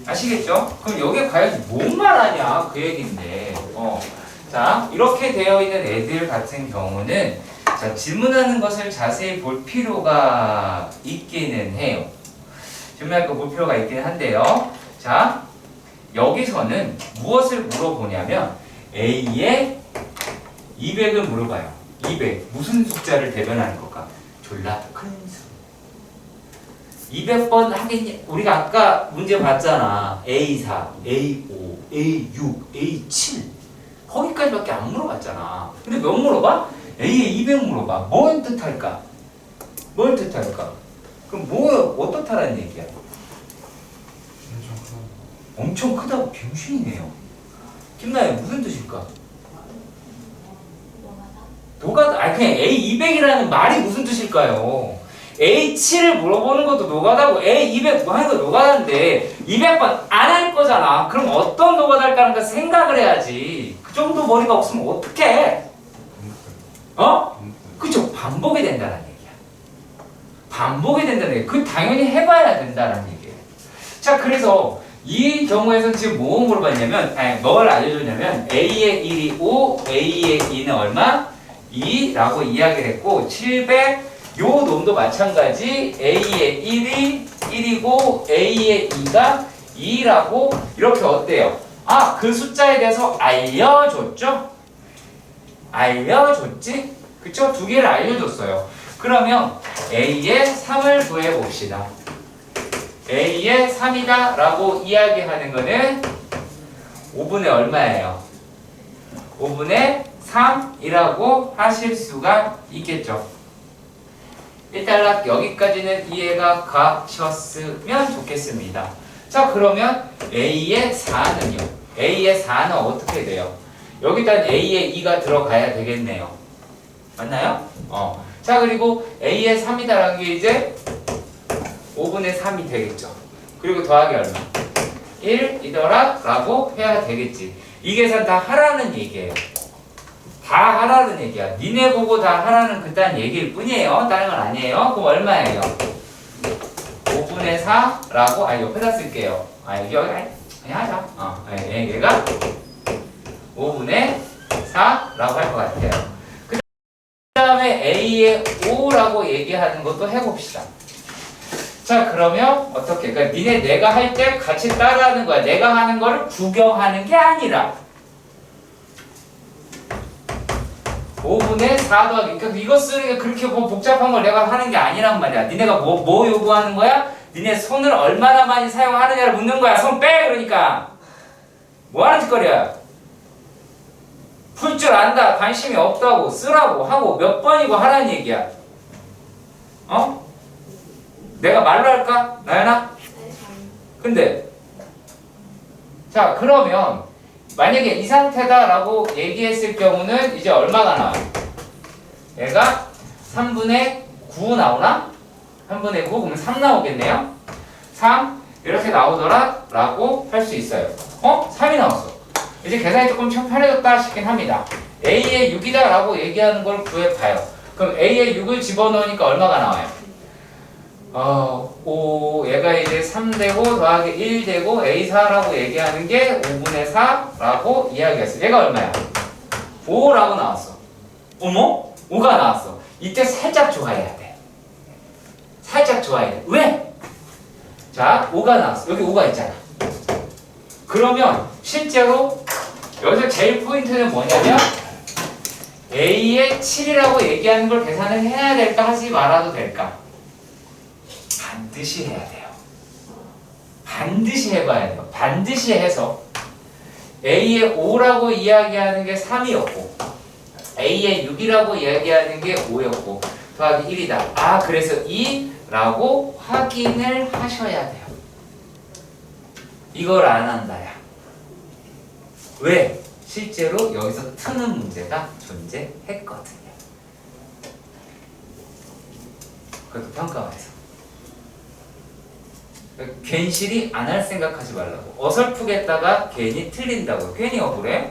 아시겠죠? 그럼 여기에 과연 뭔 말하냐 그 얘기인데, 자, 이렇게 되어 있는 애들 같은 경우는 자, 질문하는 것을 자세히 볼 필요가 있기는 해요. 질문할 거 볼 필요가 있기는 한데요. 자, 여기서는 무엇을 물어보냐면 A의 200을 물어봐요. 200 무슨 숫자를 대변하는 걸까? 졸라 큰 수. 200번 하긴 우리가 아까 문제 봤잖아. A4, A5, A6, A7 거기까지밖에 안 물어봤잖아. 근데 몇 물어봐? A에 200 물어봐. 뭘 뜻할까? 뭘 뜻할까? 그럼 뭐 어떻다라는 얘기야? 엄청 크다고 병신이네요. 김나연 무슨 뜻일까? 노가다. 아니 그냥 A200이라는 말이 무슨 뜻일까요? A7을 물어보는 것도 노가다고 A200 뭐 하는 거 노가다인데 200번 안 할 거잖아. 그럼 어떤 노가다일까 하는 생각을 해야지. 그 정도 머리가 없으면 어떡해? 그쵸? 반복이 된다는 얘기야. 반복이 된다는 얘기야. 그 당연히 해봐야 된다는 얘기예요. 자, 그래서 이 경우에서 지금 뭐 물어봤냐면, 뭘 알려줬냐면 A의 1이 5, A의 2는 얼마? 2라고 이야기를 했고, 700 요 놈도 마찬가지 A의 1이 1이고 A의 2가 2라고 이렇게 어때요? 그 숫자에 대해서 알려줬죠? 알려줬지? 그쵸? 두 개를 알려줬어요. 그러면 A의 3을 구해봅시다. A의 3이다 라고 이야기하는 거는 5분의 얼마예요? 5분의 3이라고 하실 수가 있겠죠. 일단 여기까지는 이해가 가셨으면 좋겠습니다. 자, 그러면 A의 4는요? A의 4는 어떻게 돼요? 여기다 A의 2가 들어가야 되겠네요. 맞나요? 자, 그리고 A의 3이다라는 게 이제 5분의 3이 되겠죠. 그리고 더하기 얼마? 1이더라 라고 해야 되겠지. 이 계산 다 하라는 얘기예요. 다 하라는 얘기야. 니네 보고 다 하라는 그딴 얘기일 뿐이에요. 다른 건 아니에요. 그럼 얼마예요? 5분의 4라고 옆에다 쓸게요. 여기 그냥 하자. 얘가 5분의 4라고 할 것 같아요. 그 다음에 A의 5라고 얘기하는 것도 해봅시다. 자, 그러면 어떻게? 그러니까 내가 할 때 같이 따라하는 거야. 내가 하는 거를 구경하는 게 아니라 5분의 4 더하기. 그러니까 이거 쓰는 게 그렇게 뭐 복잡한 걸 내가 하는 게 아니란 말이야. 니네가 뭐 요구하는 거야? 니네 손을 얼마나 많이 사용하느냐를 묻는 거야. 손 빼! 그러니까. 뭐 하는 짓거리야? 풀 줄 안다. 관심이 없다고. 쓰라고 하고 몇 번이고 하라는 얘기야. 내가 말로 할까? 나연아? 근데 자, 그러면 만약에 이 상태다라고 얘기했을 경우는 이제 얼마가 나와요? 얘가 3분의 9 나오나? 3분의 9 그러면 3 나오겠네요? 3 이렇게 나오더라 라고 할 수 있어요. 3이 나왔어. 이제 계산이 조금 편해졌다 싶긴 합니다. A의 6이다 라고 얘기하는 걸 구해봐요. 그럼 A의 6을 집어넣으니까 얼마가 나와요? 얘가 이제 3 되고 더하기 1 되고 A4라고 얘기하는 게 5분의 4라고 이야기했어. 얘가 얼마야? 5라고 나왔어. 어머? 5가 나왔어. 이때 살짝 좋아해야 돼. 살짝 좋아해야 돼. 왜? 자, 5가 나왔어. 여기 5가 있잖아. 그러면 실제로 여기서 제일 포인트는 뭐냐면 A의 7이라고 얘기하는 걸 계산을 해야 될까 하지 말아도 될까? 반드시 해야 돼요. 반드시 해봐야 돼요. 반드시 해서 A의 5라고 이야기하는 게 3이었고 A의 6이라고 이야기하는 게 5였고 더하기 1이다. 그래서 2라고 확인을 하셔야 돼요. 이걸 안 한다야. 왜? 실제로 여기서 트는 문제가 존재했거든요. 그것도 평가원에서. 괜시리 안 할 생각하지 말라고. 어설프겠다가 괜히 틀린다고. 괜히 억울해.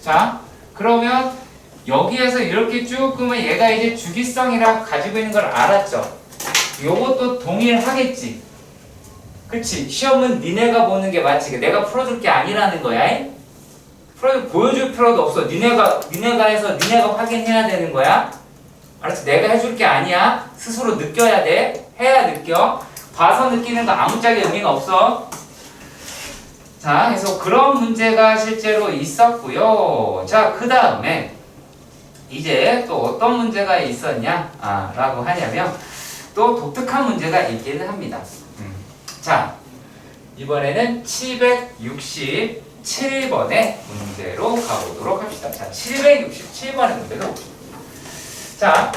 자, 그러면 여기에서 이렇게 쭉 끄면 얘가 이제 주기성이라 가지고 있는 걸 알았죠. 요것도 동일하겠지. 그치? 시험은 니네가 보는 게 맞지. 내가 풀어줄 게 아니라는 거야. 보여줄 필요도 없어. 니네가 해서 니네가 확인해야 되는 거야. 알았지? 내가 해줄 게 아니야. 스스로 느껴야 돼. 해야 느껴. 봐서 느끼는 거 아무짝에 의미가 없어. 자, 그래서 그런 문제가 실제로 있었고요. 자, 그 다음에 이제 또 어떤 문제가 있었냐 라고 하냐면 또 독특한 문제가 있기는 합니다. 자, 이번에는 767번의 문제로 가보도록 합시다. 자, 767번의 문제로 자,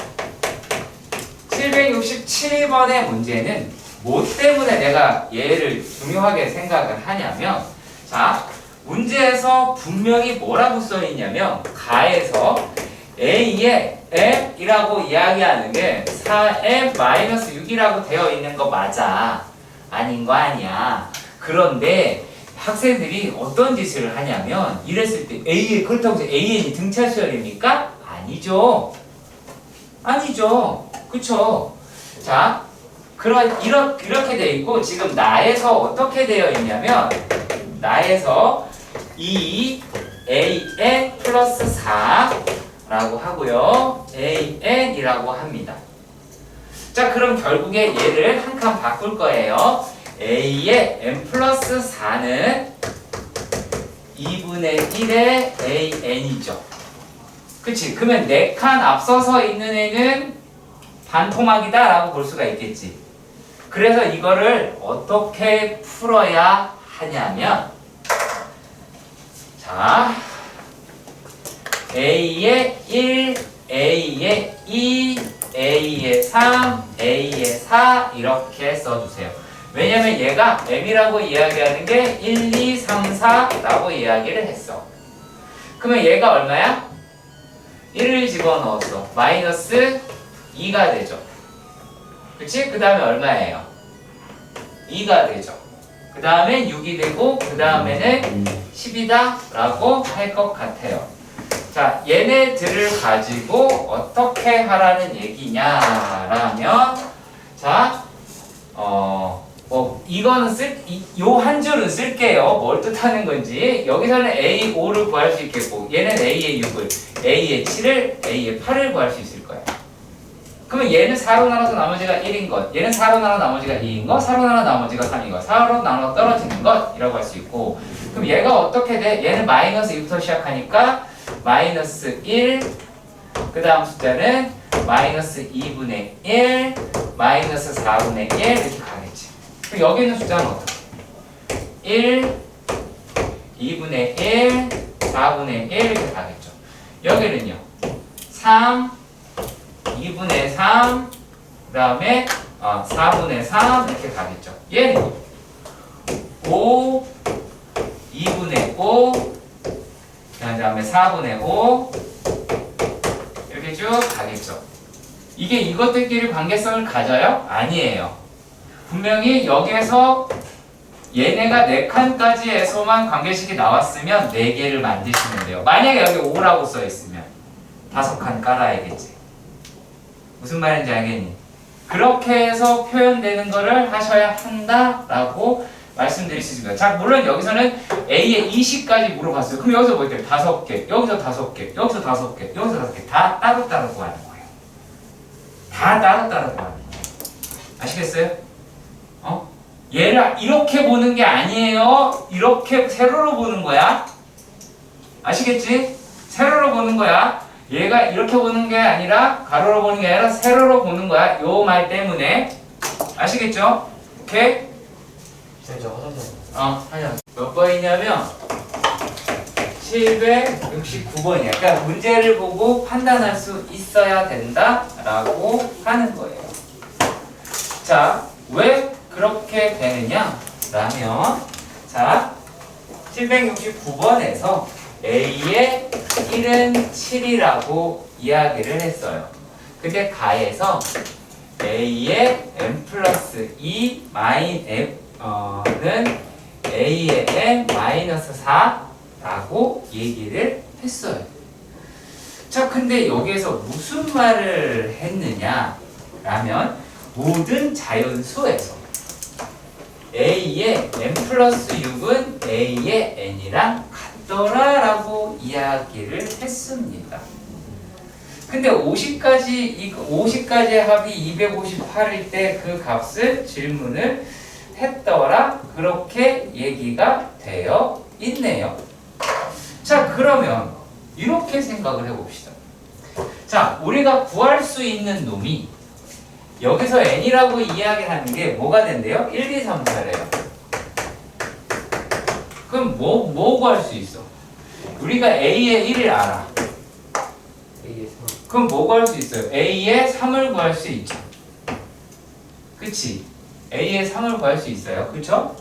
767번의 문제는 뭐 때문에 내가 얘를 중요하게 생각을 하냐면 자, 문제에서 분명히 뭐라고 써있냐면 가에서 A의 M이라고 이야기하는 게 4M-6이라고 되어 있는 거 맞아. 아닌 거 아니야. 그런데 학생들이 어떤 짓을 하냐면 이랬을 때 그렇다고 해서 AN이 등차수열입니까? 아니죠. 아니죠. 그쵸? 자, 이렇게 돼 있고 지금 나에서 어떻게 되어 있냐면 나에서 2AN 플러스 4라고 하고요. AN이라고 합니다. 자, 그럼 결국에 얘를 한 칸 바꿀 거예요. A의 n 플러스 4는 2분의 1의 AN이죠. 그치? 그러면 4칸 앞서서 있는 애는 반토막이다 라고 볼 수가 있겠지. 그래서 이거를 어떻게 풀어야 하냐면, 자, A에 1, A에 2, A에 3, A에 4 이렇게 써주세요. 왜냐면 얘가 M이라고 이야기하는 게 1, 2, 3, 4라고 이야기를 했어. 그러면 얘가 얼마야? 1을 집어넣었어. 마이너스 2가 되죠. 그치? 그 다음에 얼마예요? 2가 되죠. 그 다음에 6이 되고 그 다음에는 10이다 라고 할 것 같아요. 자, 얘네들을 가지고 어떻게 하라는 얘기냐라면, 자, 이거는 요 한 줄은 쓸게요. 뭘 뜻하는 건지. 여기서는 A, 5를 구할 수 있겠고, 얘는 A의 6을, A의 7을, A의 8을 구할 수 있을 거야. 그러면 얘는 4로 나눠서 나머지가 1인 것, 얘는 4로 나눠 나머지가 2인 것, 4로 나눠 나머지가 3인 것, 4로 나눠 떨어지는 것이라고 할 수 있고, 그럼 얘가 어떻게 돼? 얘는 마이너스 2부터 시작하니까 마이너스 1, 그 다음 숫자는 마이너스 2분의 1, 마이너스 4분의 1 이렇게 가겠지. 그럼 여기 있는 숫자는 어떻게? 1, 2분의 1, 4분의 1 이렇게 가겠죠. 여기는요. 3, 2분의 3, 그 다음에 4분의 3 이렇게 가겠죠. 얘는 5, 2분의 5, 그 다음에 4분의 5 이렇게 쭉 가겠죠. 이게 이것들끼리 관계성을 가져요? 아니에요. 분명히 여기에서 얘네가 4칸까지에서만 관계식이 나왔으면 4개를 만드시면 돼요. 만약에 여기 5라고 써있으면 5칸 깔아야겠지. 무슨 말인지 알겠니? 그렇게 해서 표현되는 거를 하셔야 한다라고 말씀드릴 수 있습니다. 자, 물론 여기서는 A의 20까지 물어봤어요. 그럼 여기서 뭐 있대요? 5개, 여기서 5개, 여기서 5개, 여기서 5개 다 따로따로 구하는 거예요. 다 따로따로 구하는 거예요. 아시겠어요? 얘를 이렇게 보는 게 아니에요. 이렇게 세로로 보는 거야. 아시겠지? 세로로 보는 거야. 얘가 이렇게 보는 게 아니라 가로로 보는 게 아니라 세로로 보는 거야. 요 말 때문에. 아시겠죠? 오케이? 저 화장실. 하자. 몇 번이냐면 769번이야. 그러니까 문제를 보고 판단할 수 있어야 된다라고 하는 거예요. 자, 왜 그렇게 되느냐? 라면 자, 769번에서 A의 1은 7이라고 이야기를 했어요. 근데 가에서 A의 m 플러스 2 는 A의 m 마이너스 4라고 얘기를 했어요. 자, 근데 여기에서 무슨 말을 했느냐? 라면 모든 자연수에서 A의 n 플러스 6은 A의 n이랑 같더라라고 이야기를 했습니다. 근데 50까지의 합이 258일 때 그 값을 질문을 했더라 그렇게 얘기가 되어 있네요. 자, 그러면 이렇게 생각을 해봅시다. 자, 우리가 구할 수 있는 놈이 여기서 n이라고 이야기하는 게 뭐가 된대요? 1, 2, 3, 4래요. 그럼 뭐 구할 수 있어? 우리가 A의 1을 알아. A의 3. 그럼 뭐 구할 수 있어요? A의 3을 구할 수 있죠. 그치? A의 3을 구할 수 있어요. 그쵸?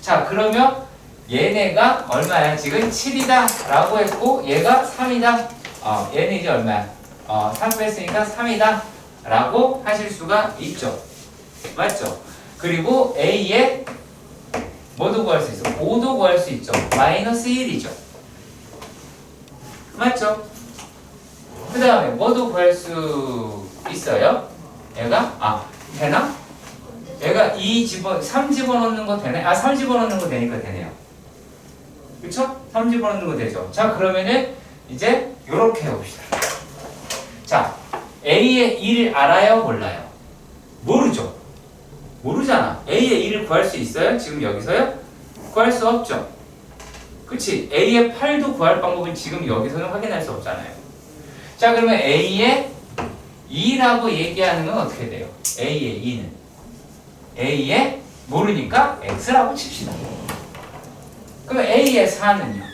자, 그러면 얘네가 얼마야? 지금 7이다 라고 했고 얘가 3이다. 얘는 이제 얼마야? 3 뺐으니까 3이다 라고 하실 수가 있죠. 맞죠? 그리고 A의 뭐도 구할 수 있어? 5도 구할 수 있죠. 마이너스 1이죠. 맞죠? 그 다음에 뭐도 구할 수 있어요? 얘가? 되나? 얘가 3 집어넣는 거 되네? 3 집어넣는 거 되니까 되네요. 그쵸? 3 집어넣는 거 되죠. 자, 그러면은 이제 요렇게 해봅시다. 자, A의 1을 알아요? 몰라요? 모르죠? 모르잖아. A의 1을 구할 수 있어요? 지금 여기서요? 구할 수 없죠? 그치? A의 8도 구할 방법은 지금 여기서는 확인할 수 없잖아요. 자, 그러면 A의 2라고 얘기하는 건 어떻게 돼요? A의 2는 A의 모르니까 X라고 칩시다. 그럼 A의 4는요?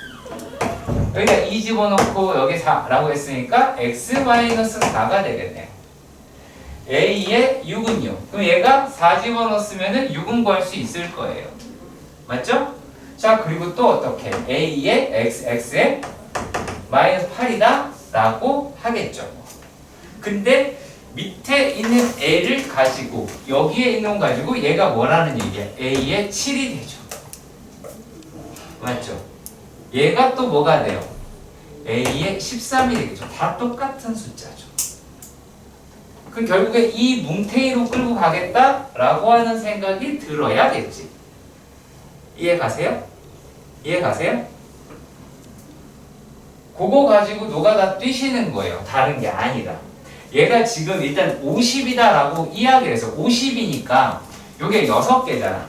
여기다 2 집어넣고 여기 4라고 했으니까 X-4가 되겠네요. A의 6은요? 그럼 얘가 4 집어넣었으면 6은 구할 수 있을 거예요. 맞죠? 자, 그리고 또 어떻게? A의 X의 -8이다 라고 하겠죠. 근데 밑에 있는 L을 가지고 여기에 있는 거 가지고 얘가 뭐라는 얘기야? A의 7이 되죠. 맞죠? 얘가 또 뭐가 돼요? A의 13이 되겠죠. 다 똑같은 숫자죠. 그럼 결국에 이 뭉탱이로 끌고 가겠다라고 하는 생각이 들어야겠지. 이해 가세요? 이해 가세요? 그거 가지고 노가다 뛰시는 거예요. 다른 게 아니라. 얘가 지금 일단 50이다라고 이야기를 해서 50이니까 요게 6개잖아.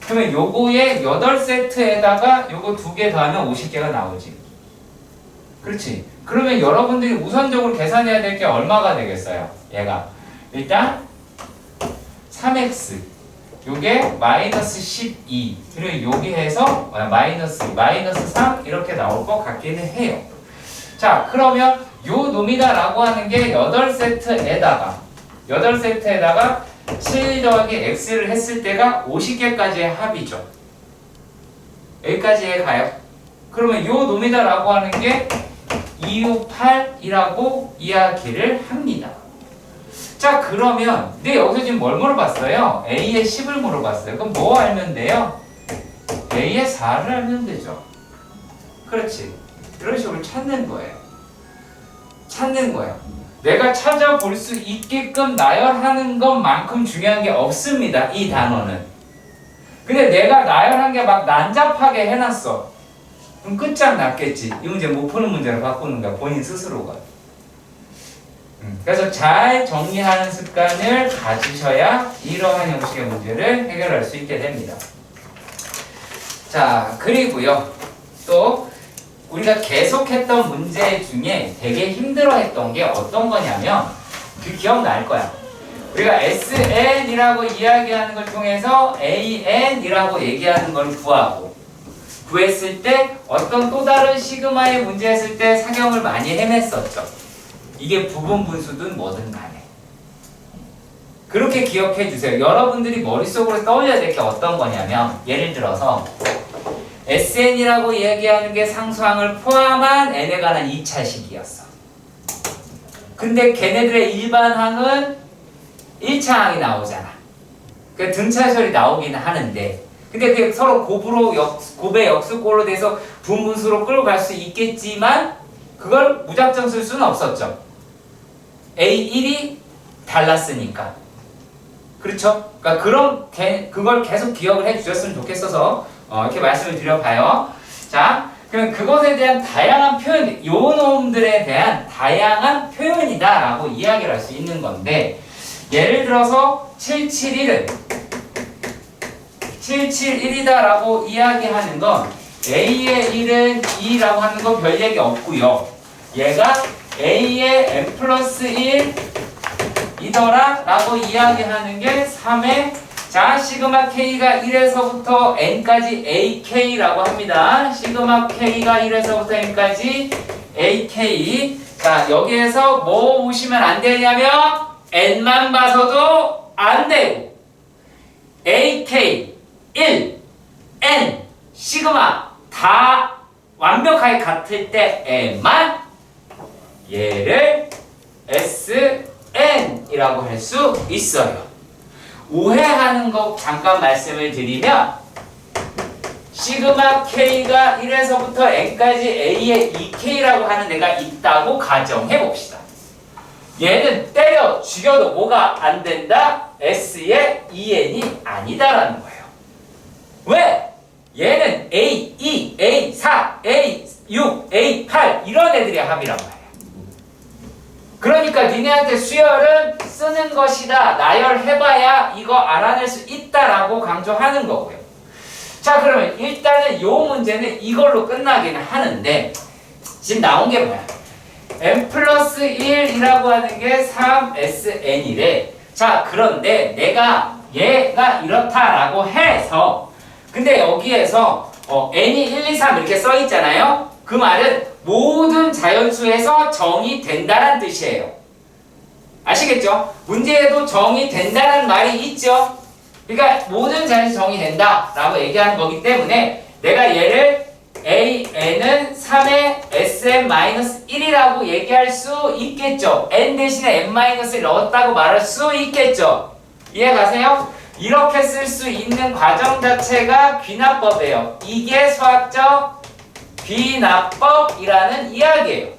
그러면 요거에 8세트에다가 요거 2개 더하면 50개가 나오지. 그렇지? 그러면 여러분들이 우선적으로 계산해야 될 게 얼마가 되겠어요? 얘가 일단 3x 요게 -12 그리고 여기 해서 -3 이렇게 나올 것 같기는 해요. 자, 그러면 요 놈이다라고 하는 게 8세트에다가 7 더하기 x를 했을 때가 50개까지의 합이죠. 여기까지 가요. 그러면 요 놈이다라고 하는 게 258이라고 이야기를 합니다. 자, 그러면 근데 여기서 지금 뭘 물어봤어요? A의 10을 물어봤어요. 그럼 뭐 알면 돼요? A의 4를 알면 되죠. 그렇지. 이런 식으로 찾는 거예요. 찾는 거예요. 내가 찾아볼 수 있게끔 나열하는 것만큼 중요한 게 없습니다. 이 단어는. 근데 내가 나열한 게 막 난잡하게 해놨어. 그럼 끝장났겠지. 이 문제 못 푸는 문제로 바꾸는 거야. 본인 스스로가. 그래서 잘 정리하는 습관을 가지셔야 이러한 형식의 문제를 해결할 수 있게 됩니다. 자, 그리고요. 또 우리가 계속했던 문제 중에 되게 힘들어했던 게 어떤 거냐면 그 기억날 거야. 우리가 SN이라고 이야기하는 걸 통해서 AN이라고 얘기하는 걸 구했을 때 어떤 또 다른 시그마의 문제 했을 때 사경을 많이 헤맸었죠. 이게 부분 분수든 뭐든 간에. 그렇게 기억해 주세요. 여러분들이 머릿속으로 떠올려야 될 게 어떤 거냐면 예를 들어서 SN이라고 이야기하는 게 상수항을 포함한 n에 관한 2차식이었어. 근데 걔네들의 일반항은 1차항이 나오잖아. 그 등차설이 나오기는 하는데 근데 그게 서로 곱의 역수꼴로 돼서 분분수로 끌고 갈 수 있겠지만 그걸 무작정 쓸 수는 없었죠. A1이 달랐으니까. 그렇죠? 그러니까 그걸 계속 기억을 해 주셨으면 좋겠어서 이렇게 말씀을 드려봐요. 자, 그럼 그것에 대한 다양한 표현, 요 놈들에 대한 다양한 표현이다라고 이야기를 할 수 있는 건데 예를 들어서 771이다라고 이야기하는 건 A의 1은 2라고 하는 건 별 얘기 없고요. 얘가 A의 n 플러스 1이더라 라고 이야기하는 게 3의 자, 시그마 K가 1에서부터 N까지 AK라고 합니다. 시그마 K가 1에서부터 N까지 AK. 자, 여기에서 뭐 보시면 안 되냐면 N만 봐서도 안 되고 AK, 1, N, 시그마 다 완벽하게 같을 때에만 얘를 SN이라고 할 수 있어요. 오해하는 거 잠깐 말씀을 드리면 시그마 K가 1에서부터 N까지 A의 2K라고 하는 애가 있다고 가정해 봅시다. 얘는 때려 죽여도 뭐가 안 된다? S의 2N이 아니다라는 거예요. 왜? 얘는 A2, A4, A6, A8 이런 애들의 합이란 말이야. 그러니까 니네한테 수열은 쓰는 것이다. 나열해봐야 이거 알아낼 수 있다라고 강조하는 거고요. 자, 그러면 일단은 요 문제는 이걸로 끝나기는 하는데 지금 나온 게 뭐야? n 플러스 1이라고 하는 게 3SN이래. 자, 그런데 내가 얘가 이렇다라고 해서 근데 여기에서 n이 1, 2, 3 이렇게 써 있잖아요. 그 말은 모든 자연수에서 정의 된다란 뜻이에요. 아시겠죠? 문제에도 정의 된다는 말이 있죠. 그러니까 모든 자연수 정의 된다라고 얘기하는 거기 때문에 내가 얘를 AN은 3의 SM-1이라고 얘기할 수 있겠죠. N 대신에 N-를 넣었다고 말할 수 있겠죠. 이해 가세요? 이렇게 쓸 수 있는 과정 자체가 귀납법이에요. 이게 수학적 귀납법이라는 이야기예요.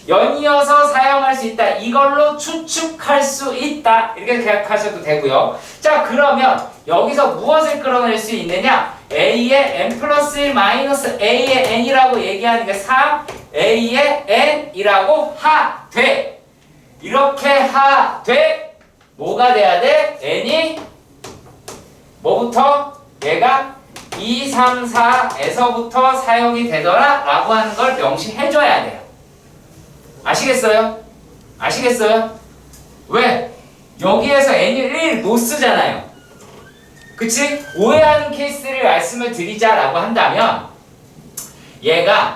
연이어서 사용할 수 있다. 이걸로 추측할 수 있다. 이렇게 생각하셔도 되고요. 자, 그러면 여기서 무엇을 끌어낼 수 있느냐? A의 n 플러스 1 마이너스 A의 n이라고 얘기하는 게 3A의 n이라고 하되 이렇게 하되 뭐가 돼야 돼? n이 뭐부터? 얘가 2, 3, 4에서부터 사용이 되더라 라고 하는 걸 명시해줘야 돼요. 아시겠어요? 아시겠어요? 왜? 여기에서 n을 1 못 쓰잖아요. 그치? 오해하는 케이스를 말씀을 드리자라고 한다면 얘가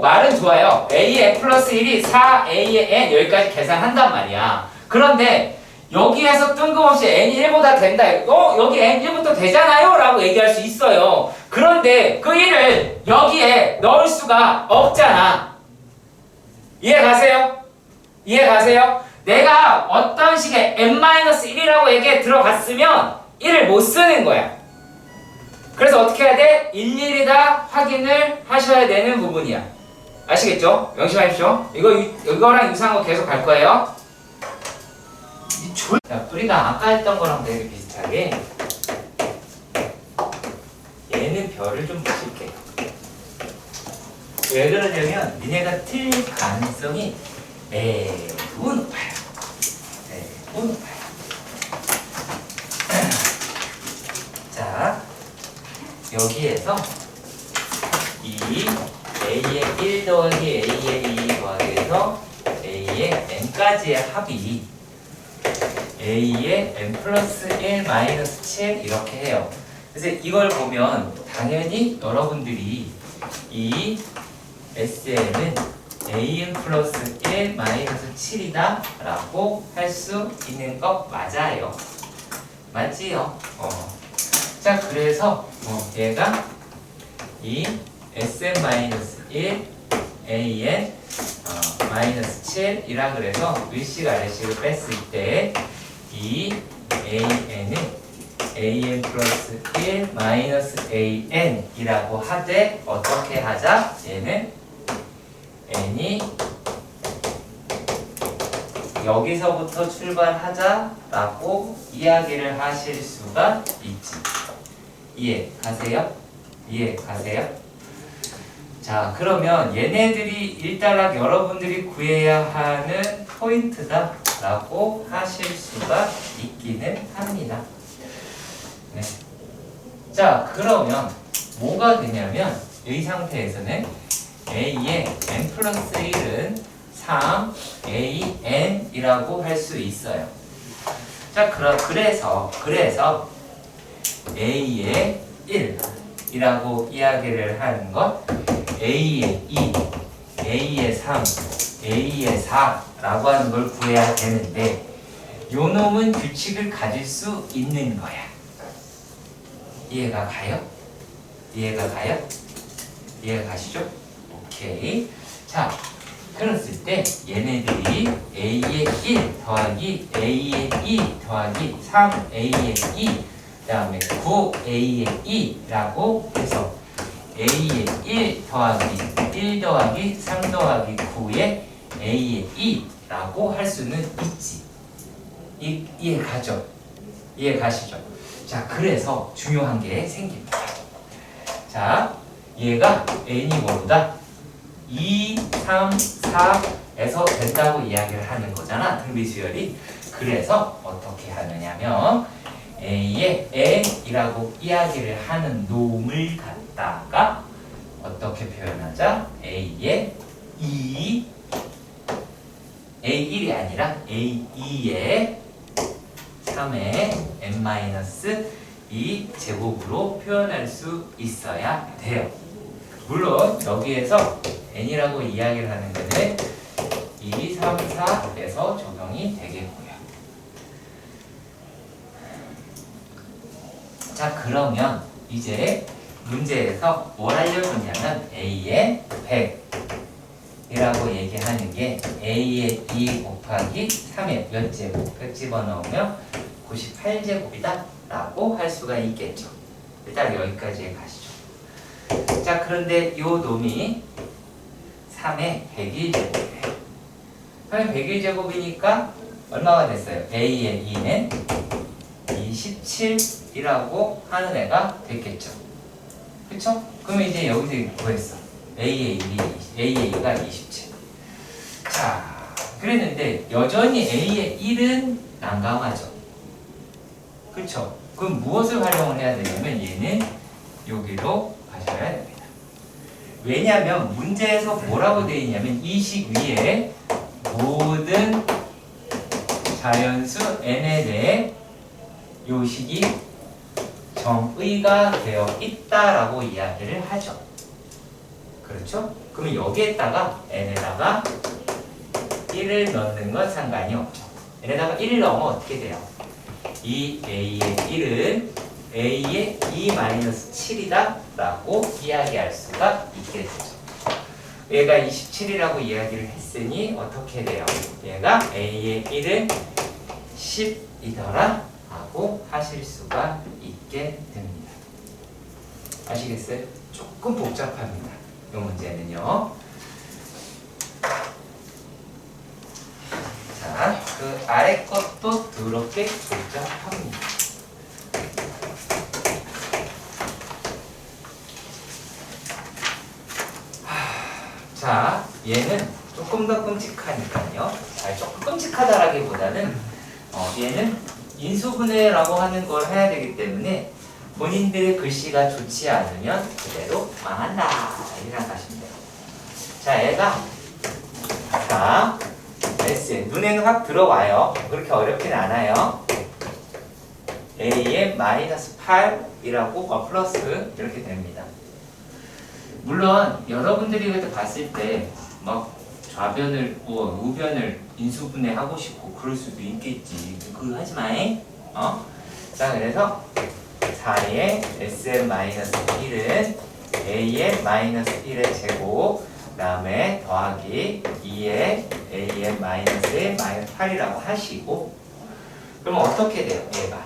말은 좋아요. A의 n 플러스 1이 4A의 n 여기까지 계산한단 말이야. 그런데 여기에서 뜬금없이 n이 1보다 된다. 여기 n 1부터 되잖아요 라고 얘기할 수 있어요. 그런데 그 1을 여기에 넣을 수가 없잖아. 이해 가세요? 이해 가세요? 내가 어떤 식의 n-1이라고 얘기에 들어갔으면 1을 못 쓰는 거야. 그래서 어떻게 해야 돼? 일일이 다 확인을 하셔야 되는 부분이야. 아시겠죠? 명심하십시오. 이거랑 유사한 거 계속 갈 거예요. 자, 우리가 아까 했던 거랑 되게 비슷하게 얘는 별을 좀 붙일게요. 왜 그러냐면 니네가 틀릴 가능성이 매우 높아요. 매우 높아요. 자, 여기에서 이 A의 1 더하기 A의 2 더하기에서 A의 n까지의 합이 A의 n 플러스 1 마이너스 7 이렇게 해요. 그래서 이걸 보면 당연히 여러분들이 이 SN은 AN 플러스 1 마이너스 7이다 라고 할 수 있는 거 맞아요. 맞지요? 자, 그래서 얘가 이 SM-1 AN 마이너스 7이라 그래서 윗식 아래식을 뺐을 때 이 AN은 AN 플러스 1 마이너스 AN이라고 하되 어떻게 하자? 얘는 n이 여기서부터 출발하자라고 이야기를 하실 수가 있지. 이해 가세요? 이해 가세요? 자, 그러면 얘네들이 일단락 여러분들이 구해야 하는 포인트다 라고 하실 수가 있기는 합니다. 네. 자, 그러면 뭐가 되냐면 이 상태에서는 A의 n 플러스 1은 3AN이라고 할 수 있어요. 자, 그래서 A의 1이라고 이야기를 하는 것 A의 2, A의 3, A의 4라고 하는 걸 구해야 되는데 요 놈은 규칙을 가질 수 있는 거야. 이해가 가요? 이해가 가요? 이해가 가시죠? 오케이. 자, 그랬을 때 얘네들이 A의 1 더하기 A의 2 더하기 3A의 2 그 다음에 9A의 2라고 해서 A의 1 더하기 1 더하기 3 더하기 9의 A의 2라고 할 수는 있지. 이해 가죠? 이해 가시죠? 자, 그래서 중요한 게 생깁니다. 자, 얘가 n이 뭐보다 2, 3, 4에서 된다고 이야기를 하는 거잖아. 등비수열이. 그래서 어떻게 하느냐면 A의 n이라고 이야기를 하는 놈을 갖다가 어떻게 표현하자? A의 2 A1이 아니라 A2의 3의 n-2 제곱으로 표현할 수 있어야 돼요. 물론 여기에서 n이라고 이야기를 하는 거는 2, 3, 4에서 적용이 되겠고요. 자, 그러면 이제 문제에서 뭘 알려줬냐면 A의 100이라고 얘기하는 게 A의 2 곱하기 3의 몇 제곱? 100 집어넣으면 98제곱이다 라고 할 수가 있겠죠. 일단 여기까지 가시죠. 자, 그런데 이 놈이 3의 101제곱이에요. 3의 101제곱이니까 얼마가 됐어요? A의 2는 27이라고 하는 애가 됐겠죠. 그쵸? 그러면 이제 여기서 구했어. A의 2가 27. 자, 그랬는데 여전히 A의 1은 난감하죠. 그쵸? 그럼 무엇을 활용을 해야 되냐면 얘는 여기로 가셔야 됩니다. 왜냐면 문제에서 뭐라고 되어 있냐면 이 식 위에 모든 자연수 n에 대해 요 식이 정의가 되어 있다라고 이야기를 하죠. 그렇죠? 그러면 여기에다가 n에다가 1을 넣는 건 상관이 없죠. n에다가 1을 넣으면 어떻게 돼요? 이 A의 1은 A의 2-7이다 라고 이야기할 수가 있게 되죠. 얘가 27이라고 이야기를 했으니 어떻게 돼요? 얘가 A의 1은 10이더라 라고 하실 수가 있게 됩니다. 아시겠어요? 조금 복잡합니다. 이 문제는요. 자, 그 아래 것도 더럽게 복잡합니다. 자, 얘는 조금 더 끔찍하니까요. 조금 끔찍하다라기보다는 얘는 인수분해라고 하는 걸 해야 되기 때문에 본인들의 글씨가 좋지 않으면 그대로 망한다 이렇게 생각하시면 돼요. 자, 얘가 자 S 눈에는 확 들어와요. 그렇게 어렵진 않아요. A의 -8이라고 플러스 이렇게 됩니다. 물론 여러분들이 그때 봤을 때 막 좌변을 우변을 인수분해 하고 싶고 그럴 수도 있겠지. 그거 하지 마잉. 자, 그래서 4의 Sn-1은 A의 -1의 제곱 그 다음에 더하기 2의 An-1의 -8이라고 하시고 그러면 어떻게 돼요? 얘가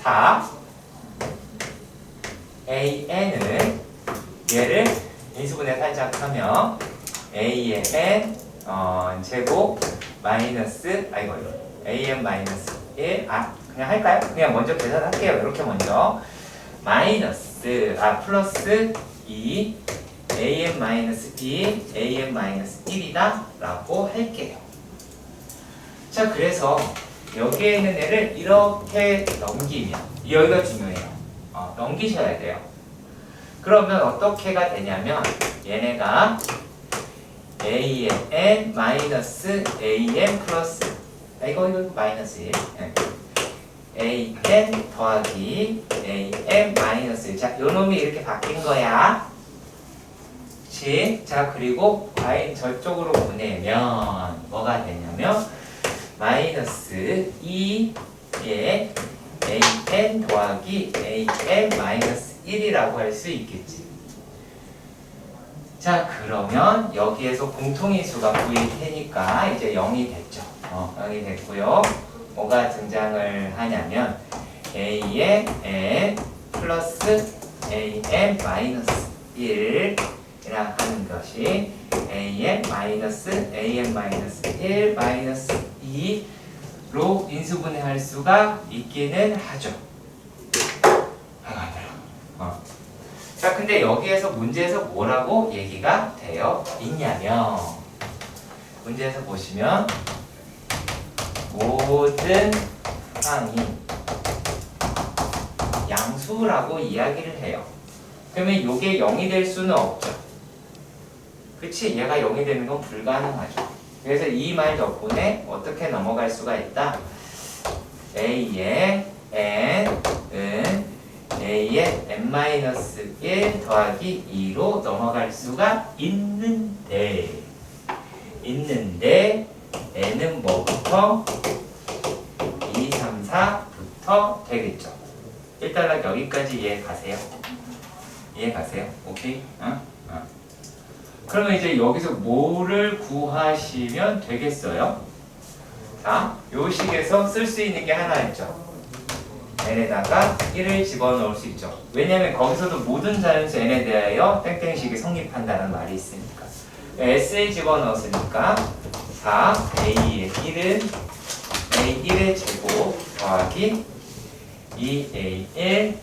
4 An은 얘를 인수분해 살짝 하면 A의 n 제곱 마이너스 An -1 그냥 할까요? 그냥 먼저 계산할게요. 이렇게 먼저 플러스 2 An-2 An-1이다 라고 할게요. 자, 그래서 여기에 있는 애를 이렇게 넘기면 여기가 중요해요. 넘기셔야 돼요. 그러면 어떻게가 되냐면 얘네가 An 마이너스 An 플러스 이거 마이너스 1 An 더하기 An 마이너스 1 자, 요놈이 이렇게 바뀐 거야. 그치? 자, 그리고 y 저쪽으로 보내면 뭐가 되냐면 마이너스 2의 An 더하기 An 마이너스 1이라고 할 수 있겠지. 자, 그러면 여기에서 공통인수가 보일 테니까 이제 0이 됐죠. 0이 됐고요. 뭐가 등장을 하냐면 A의 n 플러스 An 마이너스 1이라 하는 것이 An 마이너스 1 마이너스 2로 인수분해할 수가 있기는 하죠. 자, 근데 여기에서 문제에서 뭐라고 얘기가 되어 있냐면 문제에서 보시면 모든 항이 양수라고 이야기를 해요. 그러면 이게 0이 될 수는 없죠. 그치? 얘가 0이 되는 건 불가능하죠. 그래서 이 말 덕분에 어떻게 넘어갈 수가 있다? A의 n은 A의 n-1 더하기 2로 넘어갈 수가 있는데 n은 뭐부터? 2, 3, 4부터 되겠죠. 일단 여기까지 이해 가세요? 이해 가세요? 오케이? 그러면 이제 여기서 뭐를 구하시면 되겠어요? 자, 요 식에서 쓸 수 있는 게 하나 있죠. n에다가 1을 집어넣을 수 있죠. 왜냐면 거기서도 모든 자연수 n에 대하여 땡땡식이 성립한다는 말이 있으니까. s에 집어넣었으니까 4, a의 1은 a1의 제곱 더하기 2a1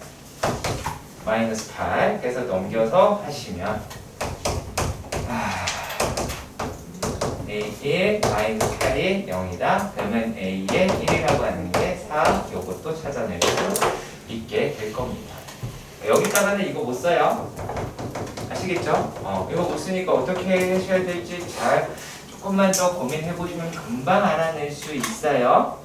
마이너스 8 그래서 넘겨서 하시면 a1 마이너스 8이 0이다. 그러면 a의 1이라고 하는 게 4 요것도 찾아낼 수 있게 될 겁니다. 여기다가는 이거 못 써요. 아시겠죠? 이거 못 쓰니까 어떻게 하셔야 될지 잘 조금만 더 고민해 보시면 금방 알아낼 수 있어요.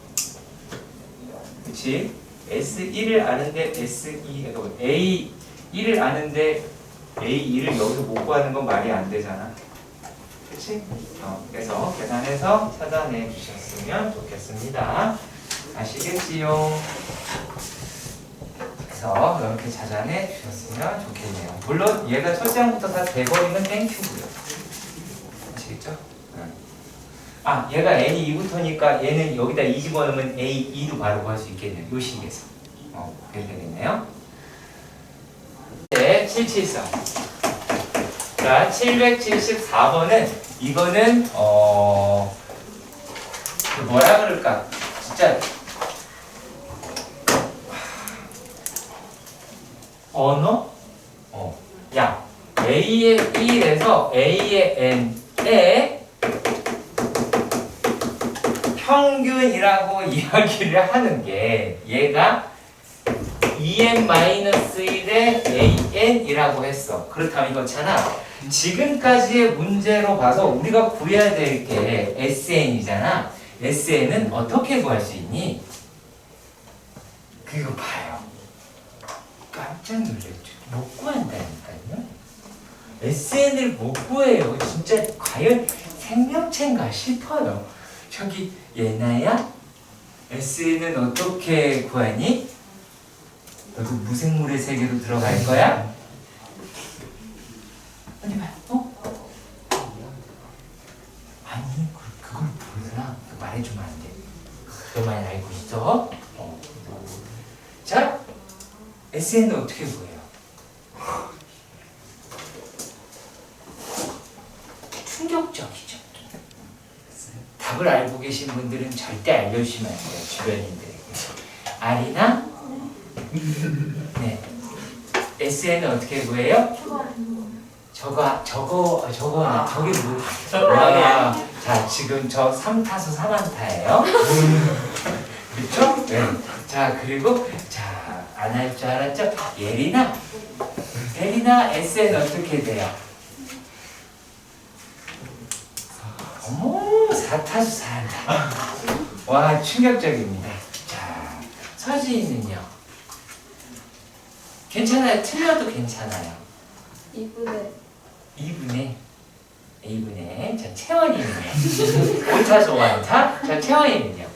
그치? S1을 아는데 S2, A1을 아는데 A2를 여기서 못 구하는 건 말이 안 되잖아. 그치? 그래서 계산해서 찾아내 주셨으면 좋겠습니다. 아시겠지요? 그래서 이렇게 찾아내 주셨으면 좋겠네요. 물론 얘가 첫 장부터 다 돼버리면 땡큐고요. 아시겠죠? 얘가 n이 2부터니까 얘는 여기다 2 집어넣으면 a2도 바로 구할 수 있겠네요. 요 식에서. 그렇게 되겠네요. 네, 774. 자, 774번은 이거는 뭐라 그럴까? 진짜 언어? 야, A의 1에서 A의 n에 평균이라고 이야기를 하는 게 얘가 2n-1의 an이라고 했어. 그렇다면 이거잖아. 지금까지의 문제로 봐서 우리가 구해야 될 게 sn이잖아. sn은 어떻게 구할 수 있니? 그거 봐요. 깜짝 놀랐죠. 못 구한다니까요. sn을 못 구해요. 진짜 과연 생명체인가 싶어요. 저기 예나야? sn은 어떻게 구하니? 너도 무생물의 세계로 들어갈 거야? 어디 봐. 아니 그걸 몰라. 말해주면 안 돼. 너만 알고 있어? 자, sn은 어떻게 구해요? 충격적이죠. 답을 알고 계신 분들은 절대 알려주시면 안 돼요. 주변인들에게. 아리나? 네. SN은 어떻게 구해요? 저게 뭐야? 자, 지금 저 3타수 3안타예요. 그렇죠? 네. 자, 그리고 자, 안 할 줄 알았죠? 예리나 SN 어떻게 돼요? 어머, 4타수 4안타. 와, 충격적입니다. 자, 서지희는요? 괜찮아요. 틀려도 괜찮아요. 2분의 자, 채원이는요? 5타수 5안타? 자, 채원이는요?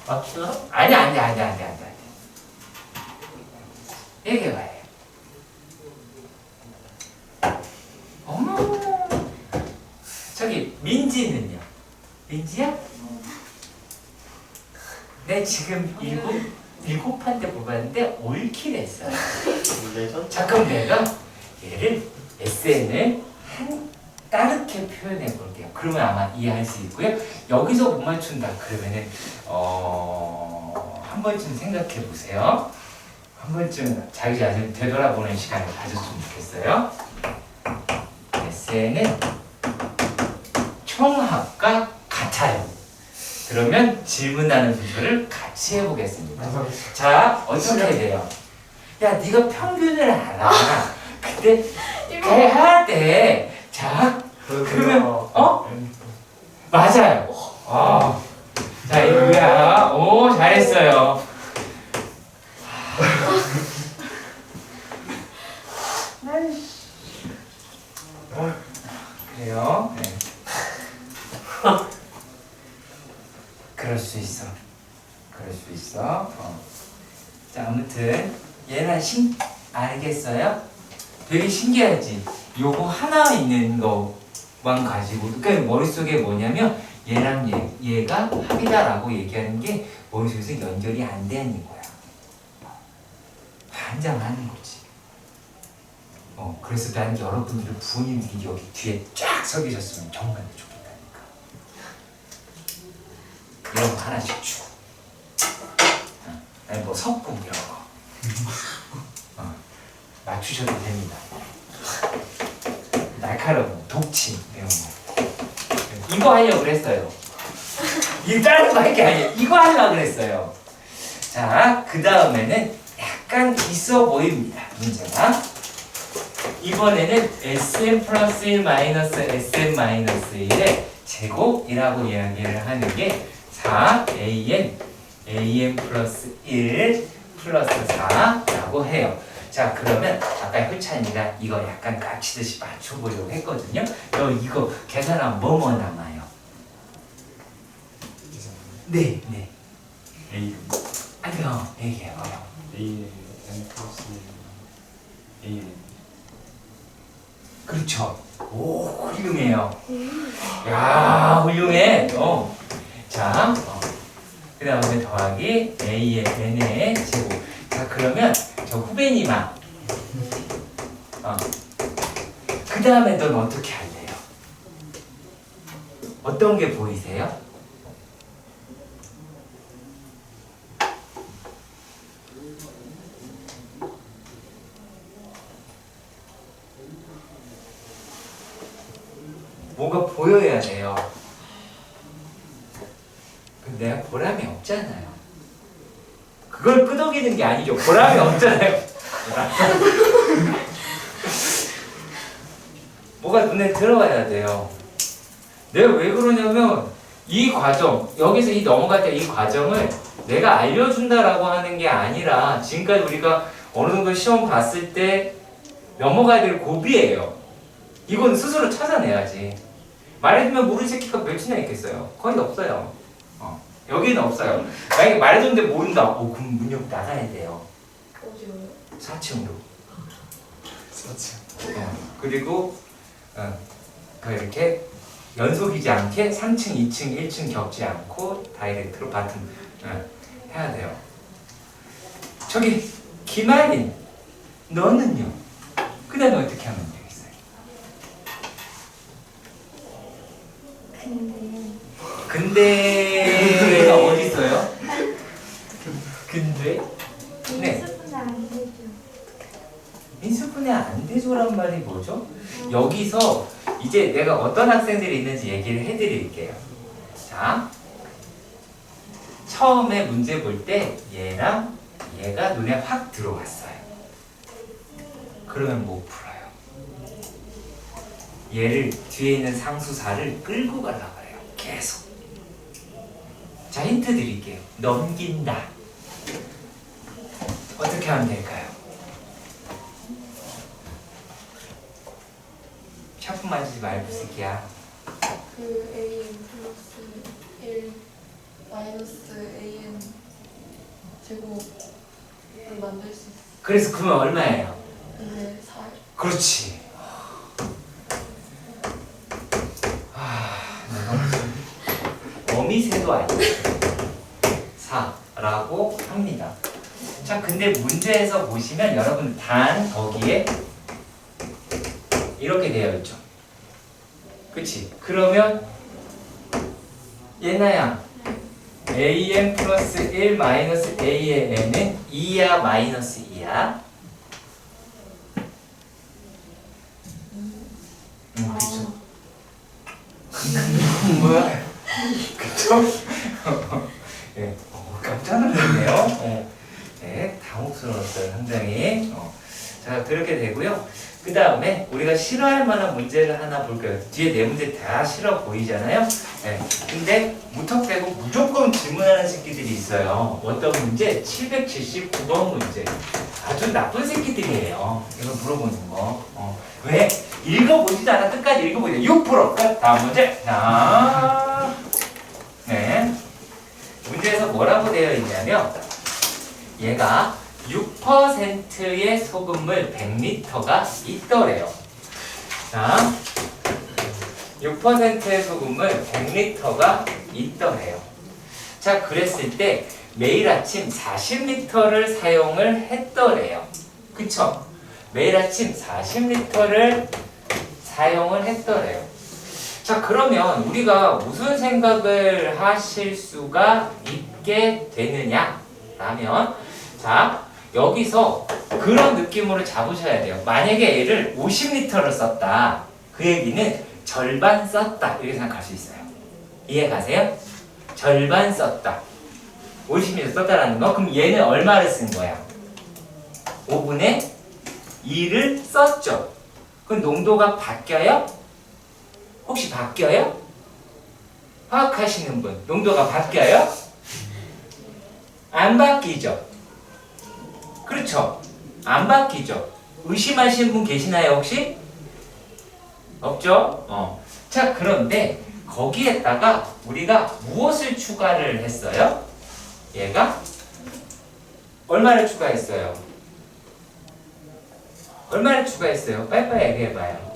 맞추나? 아니. 얘기해봐요. 어머. 저기 민지는요? 민지야? 네, 지금 일곱 판때 뽑았는데 올킬 했어요. 자, 그럼 내가 얘를 SN을 다르게 표현해 볼게요. 그러면 아마 이해할 수 있고요. 여기서 못 맞춘다 그러면은 한 번쯤 생각해 보세요. 한 번쯤 자기 자신을 되돌아보는 시간을 가졌으면 좋겠어요. SN은 총합과 같아요. 그러면 질문하는 분들을 같이 해보겠습니다. 자, 어떻게 돼요? 야, 네가 평균을 알아. 근데 할 때, 자, 그러면, 맞아요. 자, 이거야. 오, 잘했어요. 그래요? 네. 그럴 수 있어. 그럴 수 있어. 자, 아무튼 얘는 알겠어요? 되게 신기하지? 요거 하나 있는 것만 가지고 그러니까 머릿속에 뭐냐면 얘랑 얘가 합이다라고 얘기하는 게 머릿속에서 연결이 안 되는 거야. 반장하는 거지. 그래서 난 여러분들 부모님들이 여기 뒤에 쫙 서 계셨으면 정말 좋겠다니까. 이런 거 하나씩 주고, 아니 뭐 석궁 이런 거 맞추셔도 됩니다. 날카로운 독침 이런 거. 이거 하려고 그랬어요. 이 다른 거 할 게 아니에요. 이거 하려고 그랬어요. 자, 그 다음에는 약간 있어 보입니다. 문제가. 이번에는 Sn 플러스 1 마이너스 Sn 마이너스 1의 제곱이라고 이야기를 하는 게 4an 플러스 1 플러스 4라고 해요. 자, 그러면 아까 효찬이가 이거 약간 깝치듯이 맞춰보려고 했거든요. 이거 계산하면 뭐뭐 남아요? 네. A 아니요, 얘기해요. A N 플러스 A N. 그렇죠. 오, 훌륭해요. 야, 훌륭해. 자, 그 다음에 더하기 A의 N의 제곱. 자, 그러면 저 후배님아, 그 다음에 넌 어떻게 할래요? 어떤 게 보이세요? 뭐가 보여야 돼요. 근데 내가 보람이 없잖아요. 그걸 끄덕이는 게 아니죠. 보람이 없잖아요. 뭐가 눈에 들어와야 돼요. 내가 왜 그러냐면 이 과정, 여기서 이 넘어갈 때 이 과정을 내가 알려준다라고 하는 게 아니라 지금까지 우리가 어느 정도 시험 봤을 때 넘어가야 될 고비예요. 이건 스스로 찾아내야지. 말해주면 모르는 새끼가 몇이나 있겠어요? 거의 없어요. 여기는 없어요. 만약에 말해줬는데 모른다. 그럼 문 열고 나가야 돼요. 어디로요? 4층으로. 그리고 이렇게 연속이지 않게 3층, 2층, 1층 겹지 않고 다이렉트로 바텀 해야 돼요. 저기 김아린, 너는요? 그 다음에 어떻게 하면 되겠어요? 근데가 어디 있어요? 근데? 네. 인수분해 안 되죠란 말이 뭐죠? 여기서 이제 내가 어떤 학생들이 있는지 얘기를 해드릴게요. 자, 처음에 문제 볼 때 얘랑 얘가 눈에 확 들어왔어요. 그러면 못 풀어요. 얘를 뒤에 있는 상수사를 끌고 가려고 해요. 계속. 자, 힌트 드릴게요. 넘긴다. 어떻게 하면 될까요? 샤프 만지지 말고 새끼야. 그 AN 플러스 1 마이너스 AN 제곱을 만들 수 있어. 그래서 그러면 얼마예요? 근데 4. 그렇지. 어미새도 아니고 4라고 합니다. 자, 근데 문제에서 보시면 여러분 단 거기에 이렇게 되어 있죠. 그치? 그러면 얘나야 an 플러스 1 마이너스 a의 n은 2야 마이너스 2야? 그쵸. 뭐야? 그쵸? 네, 깜짝 놀랐네요. 네, 당혹스러웠어요, 상당히. 자, 자, 그렇게 되고요. 그 다음에 우리가 싫어할 만한 문제를 하나 볼까요? 뒤에 네 문제 다 싫어 보이잖아요? 네. 근데 무턱대고 무조건 질문하는 새끼들이 있어요. 어떤 문제? 779번 문제. 아주 나쁜 새끼들이에요. 이거 물어보는 거. 왜? 읽어보지도 않아. 끝까지 읽어보지. 6% 끝. 다음 문제. 자, 네. 문제에서 뭐라고 되어 있냐면 얘가 6%의 소금물 100리터가 있더래요. 자, 6%의 소금물 100리터가 있더래요. 자, 그랬을 때 매일 아침 40리터를 사용을 했더래요. 그쵸? 매일 아침 40리터를 사용을 했더래요. 자, 그러면 우리가 무슨 생각을 하실 수가 있게 되느냐? 라면, 자, 여기서 그런 느낌으로 잡으셔야 돼요. 만약에 얘를 50리터를 썼다. 그 얘기는 절반 썼다. 이렇게 생각할 수 있어요. 이해 가세요? 절반 썼다. 50리터 썼다라는 거. 그럼 얘는 얼마를 쓴 거야? 5분의 2를 썼죠. 그럼 농도가 바뀌어요? 혹시 바뀌어요? 화학하시는 분, 농도가 바뀌어요? 안 바뀌죠? 그렇죠? 안 바뀌죠? 의심하시는 분 계시나요, 혹시? 없죠? 자, 그런데 거기에다가 우리가 무엇을 추가를 했어요? 얘가 얼마를 추가했어요? 얼마를 추가했어요? 빨리빨리 얘기해봐요.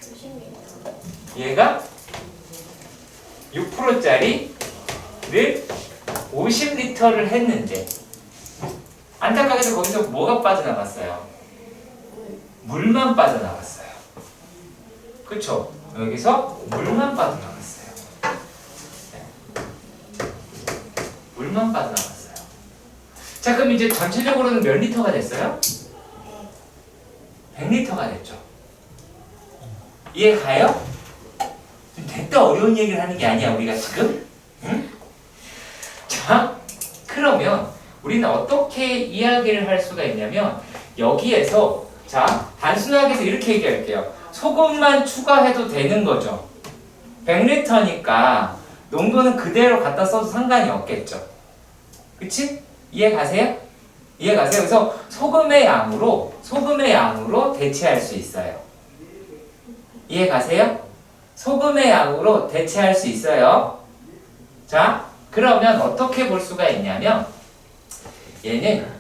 90m. 얘가 6%짜리를 50리터를 했는데 안타깝게도 거기서 뭐가 빠져나갔어요? 물만 빠져나갔어요. 그쵸? 여기서 물만 빠져나갔어요. 네. 물만 빠져나갔어요. 자, 그럼 이제 전체적으로는 몇 리터가 됐어요? 100리터가 됐죠. 이해 가요? 됐다 어려운 얘기를 하는 게 아니야, 우리가 지금. 응? 자, 그러면 우리는 어떻게 이야기를 할 수가 있냐면 여기에서 자, 단순하게 해서 이렇게 얘기할게요. 소금만 추가해도 되는 거죠. 100리터니까 농도는 그대로 갖다 써도 상관이 없겠죠. 그치? 이해 가세요? 이해 가세요? 그래서 소금의 양으로 대체할 수 있어요. 이해 가세요? 소금의 양으로 대체할 수 있어요. 자, 그러면 어떻게 볼 수가 있냐면 얘는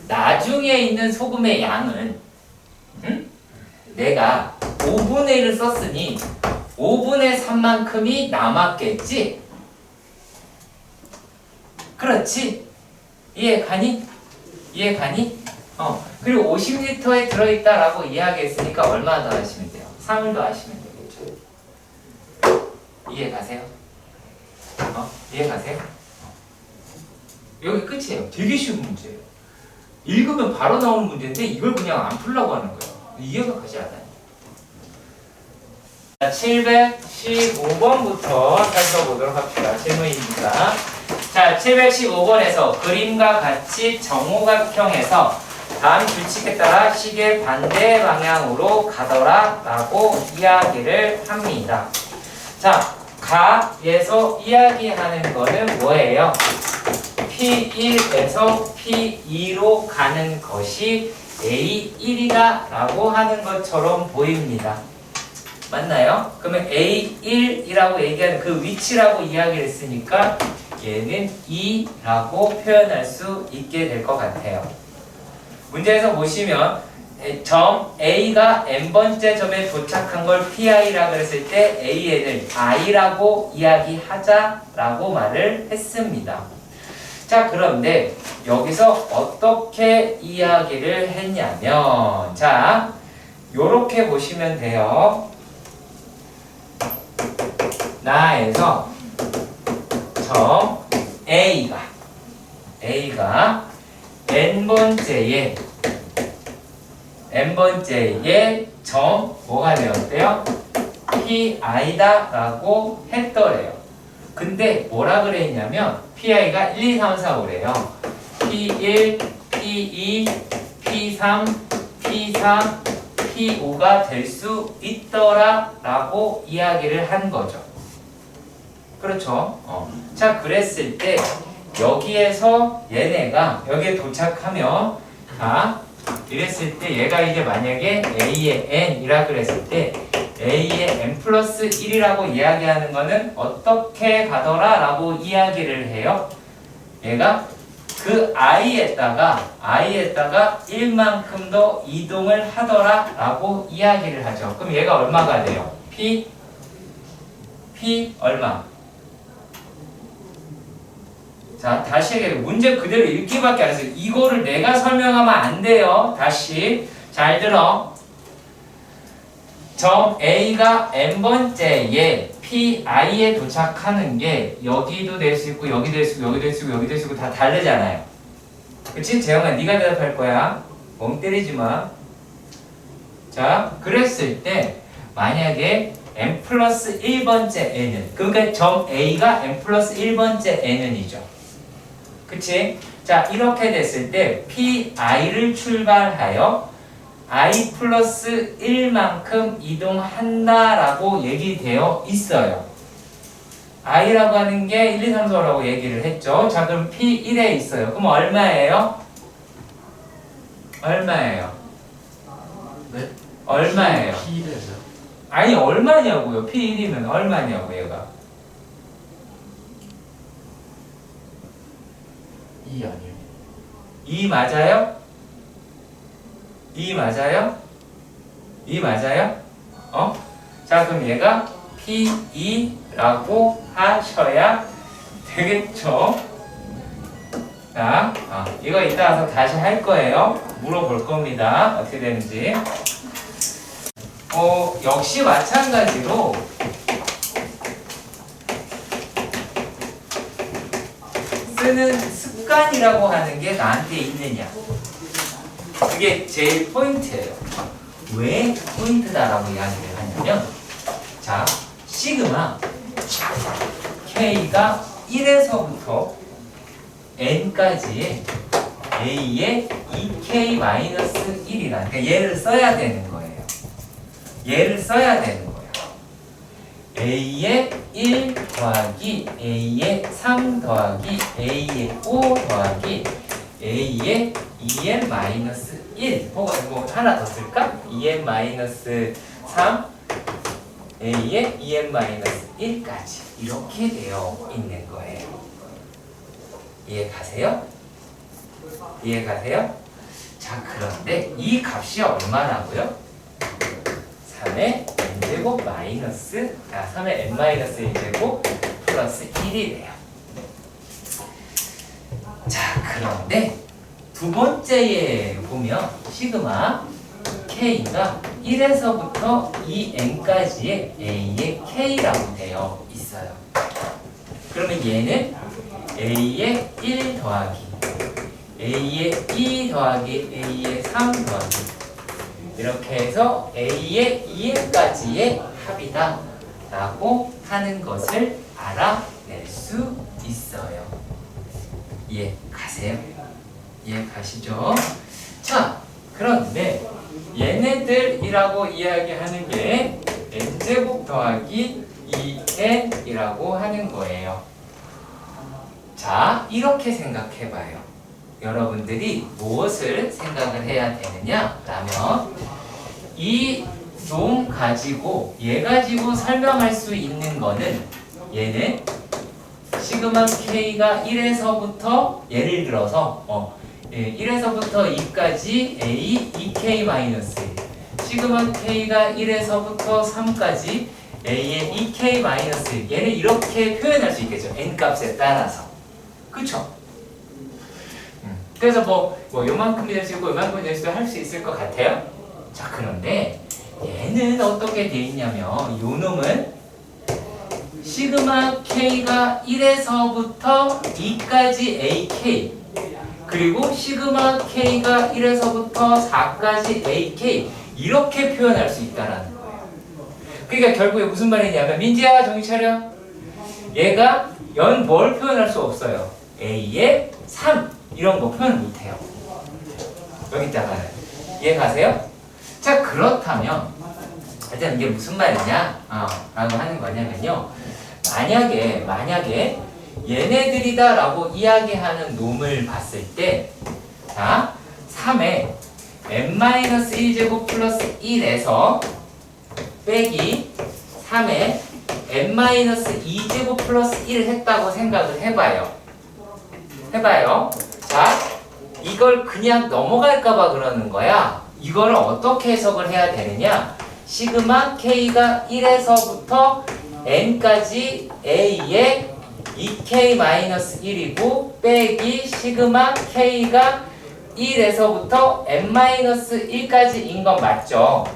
나중에 있는 소금의 양은 내가 5분의 1을 썼으니 5분의 3만큼이 남았겠지? 그렇지? 이해 가니? 이해 가니? 그리고 50리터에 들어있다라고 이야기했으니까 얼마 더 하시면 돼요? 3을 더 하시면 되겠죠? 이해 가세요? 이해 가세요? 여기 끝이에요. 되게 쉬운 문제예요. 읽으면 바로 나오는 문제인데 이걸 그냥 안 풀려고 하는 거예요. 이해가 가지 않아요. 715번부터 살펴보도록 합시다. 질문입니다. 자, 715번에서 그림과 같이 정오각형에서 다음 규칙에 따라 시계 반대 방향으로 가더라 라고 이야기를 합니다. 자, 가에서 이야기하는 거는 뭐예요? P1에서 P2로 가는 것이 A1이다 라고 하는 것처럼 보입니다. 맞나요? 그러면 A1이라고 얘기하는 그 위치라고 이야기를 했으니까 얘는 2라고 표현할 수 있게 될 것 같아요. 문제에서 보시면 점 A가 n번째 점에 도착한 걸 PI라고 했을 때 AN을 I라고 이야기하자라고 말을 했습니다. 자, 그런데 여기서 어떻게 이야기를 했냐면 자, 요렇게 보시면 돼요. 나에서 점 A가 n번째에 점 뭐가 되었대요? PI다 라고 했더래요. 근데 뭐라 그랬냐면 PI가 1, 2, 3, 4, 5래요. P1, P2, P3, P4, P5가 될 수 있더라 라고 이야기를 한 거죠. 그렇죠? 자, 그랬을 때 여기에서 얘네가 여기에 도착하면 이랬을 때 얘가 이제 만약에 A의 N이라 그랬을 때 A의 N 플러스 1이라고 이야기하는 거는 어떻게 가더라 라고 이야기를 해요. 얘가 그 I에다가 1만큼 더 이동을 하더라 라고 이야기를 하죠. 그럼 얘가 얼마가 돼요? P 얼마? 자, 다시 얘기해요. 문제 그대로 읽기밖에 안 했어요. 이거를 내가 설명하면 안 돼요. 다시 잘 들어. 점 A가 n번째에 Pi에 도착하는 게 여기도 될 수 있고 여기 될 수 있고 여기 될 수 있고 여기 될 수 있고 다 다르잖아요. 그치? 재영아 네가 대답할 거야. 멍 때리지 마. 자, 그랬을 때 만약에 n 플러스 1번째 n은 그러니까 점 A가 n 플러스 1번째 n은이죠. 그치? 자, 이렇게 됐을 때 Pi를 출발하여 I 플러스 1만큼 이동한다라고 얘기되어 있어요. I라고 하는 게 1, 2, 3, 4라고 얘기를 했죠. 자, 그럼 P1에 있어요. 그럼 얼마예요? 얼마예요? 네? 얼마예요? P래서요? 아니, 얼마냐고요? P1이면 얼마냐고 얘가. 2 아니에요? 2 맞아요? 2 맞아요? 2 맞아요? 자, 그럼 얘가 P2라고 하셔야 되겠죠? 자, 이거 이따 와서 다시 할 거예요. 물어볼 겁니다. 어떻게 되는지. 역시 마찬가지로 쓰는 습관이라고 하는 게 나한테 있느냐. 그게 제일 포인트예요. 왜 포인트다라고 이야기를 하냐면, 자, 시그마 K가 1에서부터 N까지의 A의 2K-1이라는, 그러니까 얘를 써야 되는 거예요. 얘를 써야 되는 거예요. A의 1 더하기 A의 3 더하기 A의 5 더하기 A의 2n-1 혹은 뭐 하나 더 쓸까? 2n-3 A의 2n-1까지 이렇게 되어 있는 거예요. 이해 가세요? 이해 가세요? 자, 그런데 이 값이 얼마라고요? 3의 n제곱 마이너스 3의 n-1제곱 플러스 1이래요. 자, 그런데 두 번째에 보면 시그마 K가 1에서부터 2n까지의 A의 K라고 되어 있어요. 그러면 얘는 A의 1 더하기 A의 2 더하기 A의 3 더하기 이렇게 해서 A의 2n까지의 합이다 라고 하는 것을 알아낼 수 있어요. 이해 가세요? 이해 가시죠? 자, 그런데 얘네들이라고 이야기하는 게 n제곱 더하기 2n이라고 하는 거예요. 자, 이렇게 생각해봐요. 여러분들이 무엇을 생각을 해야 되느냐 라면 이 놈 가지고 얘 가지고 설명할 수 있는 거는 얘는 시그마 K가 1에서부터 예를 들어서 1에서부터 2까지 A 2K-1 시그마 K가 1에서부터 3까지 A의 2K-1 얘는 이렇게 표현할 수 있겠죠. n값에 따라서. 그쵸? 그래서 뭐 요만큼이 될 수 있고 요만큼이 될 수도 할 수 있을 것 같아요. 자, 그런데 얘는 어떻게 돼 있냐면 요 놈은 시그마 K가 1에서부터 2까지 AK 그리고 시그마 K가 1에서부터 4까지 AK 이렇게 표현할 수 있다라는 거예요. 그러니까 결국에 무슨 말이냐면 민지야 정신 차려. 얘가 뭘 표현할 수 없어요. A의 3 이런 거 표현 못해요. 여기다가 이해가세요? 자 그렇다면 일단 이게 무슨 말이냐 라고 하는 거냐면요 만약에 얘네들이다 라고 이야기하는 놈을 봤을 때 자 3에 n-1제곱 플러스 1에서 빼기 3에 n-2제곱 플러스 1을 했다고 생각을 해봐요. 자 이걸 그냥 넘어갈까봐 그러는 거야. 이거를 어떻게 해석을 해야 되느냐 시그마 k가 1에서부터 n까지 a의 2k-1이고 빼기 시그마 k가 1에서부터 n-1까지인 건 맞죠?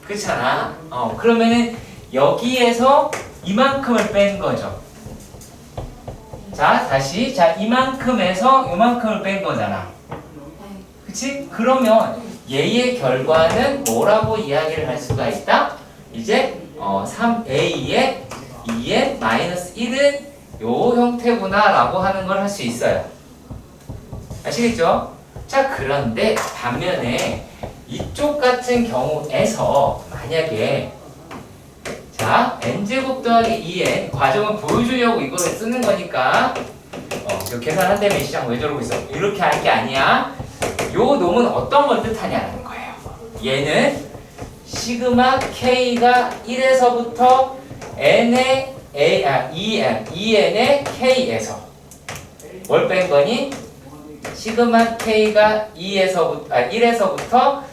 그렇잖아. 그러면은 여기에서 이만큼을 뺀 거죠. 자, 다시. 자, 이만큼에서 이만큼을 뺀 거잖아. 그치? 그러면 얘의 결과는 뭐라고 이야기를 할 수가 있다? 이제 3a의 2의 마이너스 1은 요 형태구나 라고 하는 걸 할 수 있어요. 아시겠죠? 자 그런데 반면에 이쪽 같은 경우에서 만약에 자 n제곱 더하기 2n 과정을 보여주려고 이거를 쓰는 거니까 이거 계산한다면 시장 왜 저러고 있어? 이렇게 할 게 아니야. 요 놈은 어떤 걸 뜻하냐는 거예요. 얘는 시그마 k가 1에서부터 n의 EN의 k에서 뭘 뺀 거니? 시그마 k가 1에서부터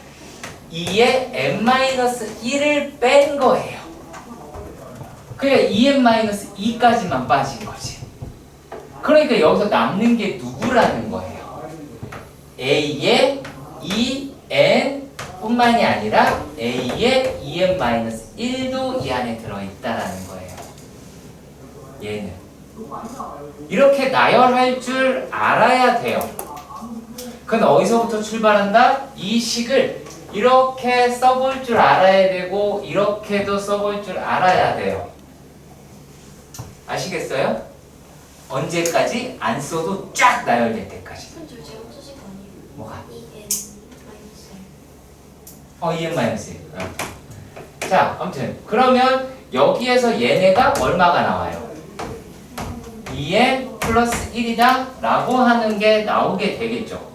2의 n-1을 뺀 거예요. 그러니까 2n-2까지만 빠진 거지. 그러니까 여기서 남는 게 누구라는 거예요? a의 2n 뿐만이 아니라 a의 2n-1도 이 안에 들어있다라는 거예요. 얘는 이렇게 나열할 줄 알아야 돼요. 그건 어디서부터 출발한다? 이 식을 이렇게 써볼 줄 알아야 되고 이렇게도 써볼 줄 알아야 돼요. 아시겠어요? 언제까지? 안 써도 쫙 나열될 때까지. 그건 저 제곱 수식 아니에요? 뭐가? 2n-1 2n-1. 자, 아무튼 그러면 여기에서 얘네가 얼마가 나와요? 2n 플러스 1이다 라고 하는 게 나오게 되겠죠.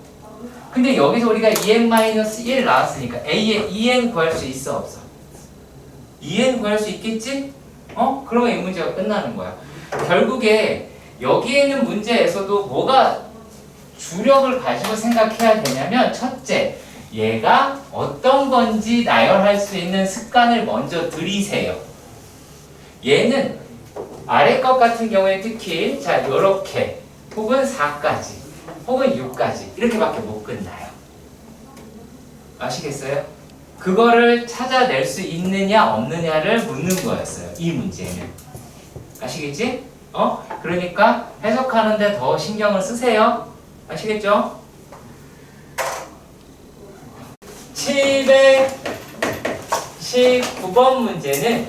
근데 여기서 우리가 2n-1 나왔으니까 a의 2n 구할 수 있어 없어? 2n 구할 수 있겠지? 그러면 이 문제가 끝나는 거야. 결국에 여기에 있는 문제에서도 뭐가 주력을 가지고 생각해야 되냐면 첫째, 얘가 어떤 건지 나열할 수 있는 습관을 먼저 들이세요. 얘는 아래 것 같은 경우에 특히 자 요렇게 혹은 4까지 혹은 6까지 이렇게밖에 못 끝나요. 아시겠어요? 그거를 찾아낼 수 있느냐 없느냐를 묻는 거였어요. 이 문제는. 아시겠지? 그러니까 해석하는데 더 신경을 쓰세요. 아시겠죠? 719번 문제는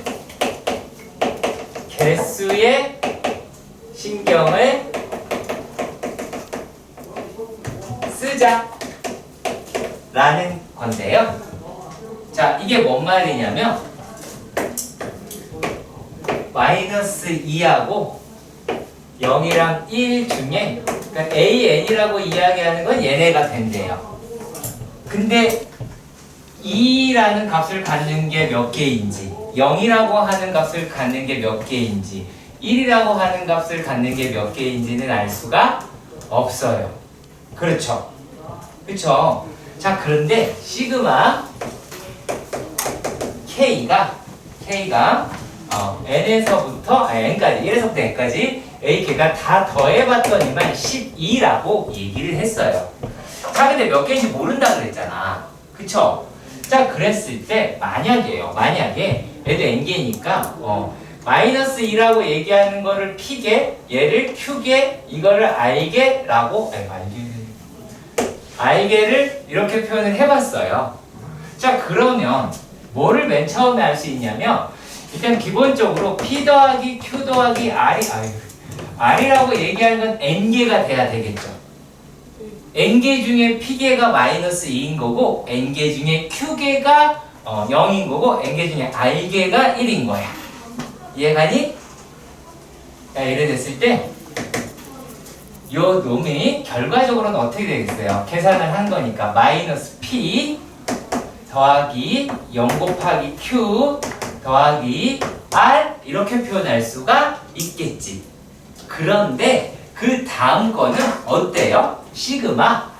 개수의 신경을 쓰자 라는 건데요. 자, 이게 뭔 말이냐면 마이너스 2하고 0이랑 1 중에 그러니까 AN이라고 이야기하는 건 얘네가 된대요. 근데 2라는 값을 갖는 게 몇 개인지 0이라고 하는 값을 갖는 게 몇 개인지 1이라고 하는 값을 갖는 게 몇 개인지는 알 수가 없어요. 그렇죠? 그렇죠? 자, 그런데 시그마 K가 n에서부터 n까지 1에서부터 n까지 AK가 다 더해봤더니만 12라고 얘기를 했어요. 자, 근데 몇 개인지 모른다 그랬잖아. 그쵸? 자, 그랬을 때 만약에 얘도 n개니까 마이너스 2라고 얘기하는 거를 p개, 얘를 q개, 이거를 r개라고 r개를 이렇게 표현을 해봤어요. 자, 그러면 뭐를 맨 처음에 알 수 있냐면 일단 기본적으로 p 더하기 q 더하기 r이라고 얘기하는 건 n개가 돼야 되겠죠. n개 중에 p개가 마이너스 2인 거고 n개 중에 q개가 0인 거고 n개 중에 r개가 1인 거야. 이해가니? 자, 이래 됐을 때 요 놈이 결과적으로는 어떻게 되겠어요? 계산을 한 거니까 마이너스 p 더하기 0 곱하기 q 더하기 r 이렇게 표현할 수가 있겠지. 그런데 그 다음 거는 어때요? 시그마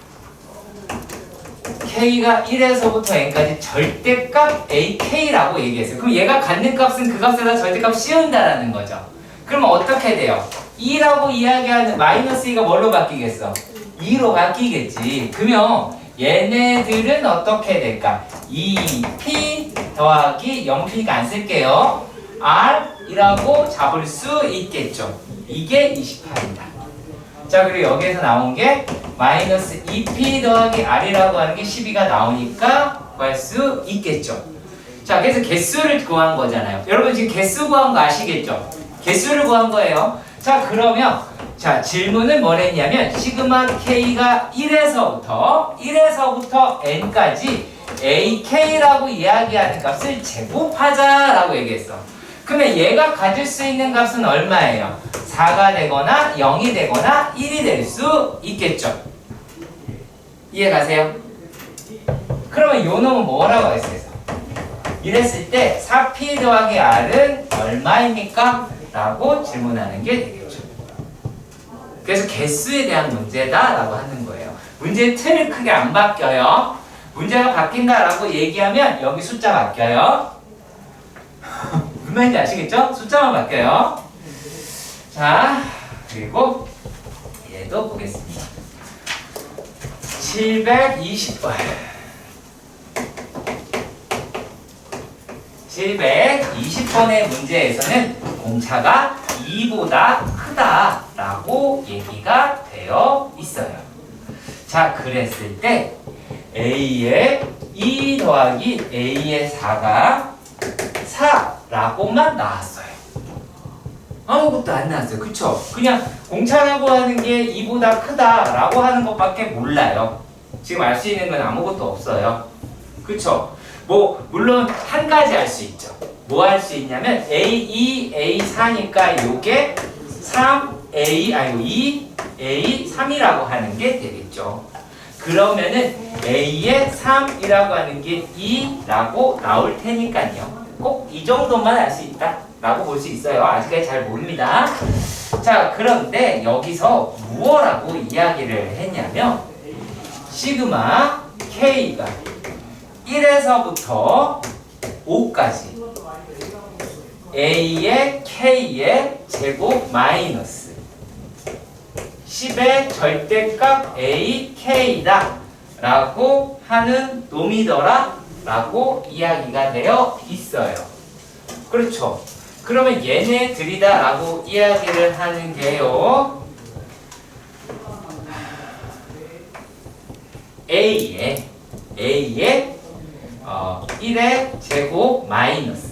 k가 1에서부터 n까지 절대값 ak라고 얘기했어요. 그럼 얘가 갖는 값은 그 값에다 절대값 씌운다라는 거죠. 그러면 어떻게 돼요? 2라고 이야기하는 마이너스 2가 뭘로 바뀌겠어? 2로 바뀌겠지. 그러면 얘네들은 어떻게 될까? 2p 더하기 0p니까 안 쓸게요. r이라고 잡을 수 있겠죠. 이게 28이다. 자, 그리고 여기에서 나온 게 마이너스 2p 더하기 r이라고 하는 게 12가 나오니까 구할 수 있겠죠. 자, 그래서 개수를 구한 거잖아요. 여러분 지금 개수 구한 거 아시겠죠? 개수를 구한 거예요. 자, 그러면 자, 질문은 뭐랬냐면 시그마 k가 1에서부터 n까지 ak라고 이야기하는 값을 제곱하자라고 얘기했어. 그러면 얘가 가질 수 있는 값은 얼마예요? 4가 되거나 0이 되거나 1이 될 수 있겠죠. 이해가세요? 그러면 요 놈은 뭐라고 했어요? 이랬을 때 4p 더하기 r은 얼마입니까? 라고 질문하는 게 되겠죠. 그래서 개수에 대한 문제다 라고 하는 거예요. 문제의 틀을 크게 안 바뀌어요. 문제가 바뀐다라고 얘기하면 여기 숫자 바뀌어요. 무슨 말인지 아시겠죠? 숫자만 바뀌어요. 자, 그리고 얘도 보겠습니다. 720번 720번의 문제에서는 공차가 2보다 크다라고 얘기가 되어 있어요. 자, 그랬을 때 A의 2 더하기 A의 4가 4라고만 나왔어요. 아무것도 안 나왔어요. 그쵸? 그냥 공차라고 하는 게 2보다 크다라고 하는 것밖에 몰라요. 지금 알 수 있는 건 아무것도 없어요. 그쵸? 뭐 물론 한 가지 알 수 있죠. 뭐 할 수 있냐면 A2, A4니까 요게 2, A3이라고 하는 게 되겠죠. 그러면은 A의 3이라고 하는 게 2라고 나올 테니까요. 꼭 이 정도만 알 수 있다 라고 볼 수 있어요. 아직까지 잘 모릅니다. 자, 그런데 여기서 무엇라고 이야기를 했냐면 시그마 K가 1에서부터 5까지 A의 K의 제곱 마이너스 10의 절대값 AK다 라고 하는 놈이더라 라고 이야기가 되어 있어요. 그렇죠. 그러면 얘네들이다 라고 이야기를 하는 게요, A의 1의 제곱 마이너스,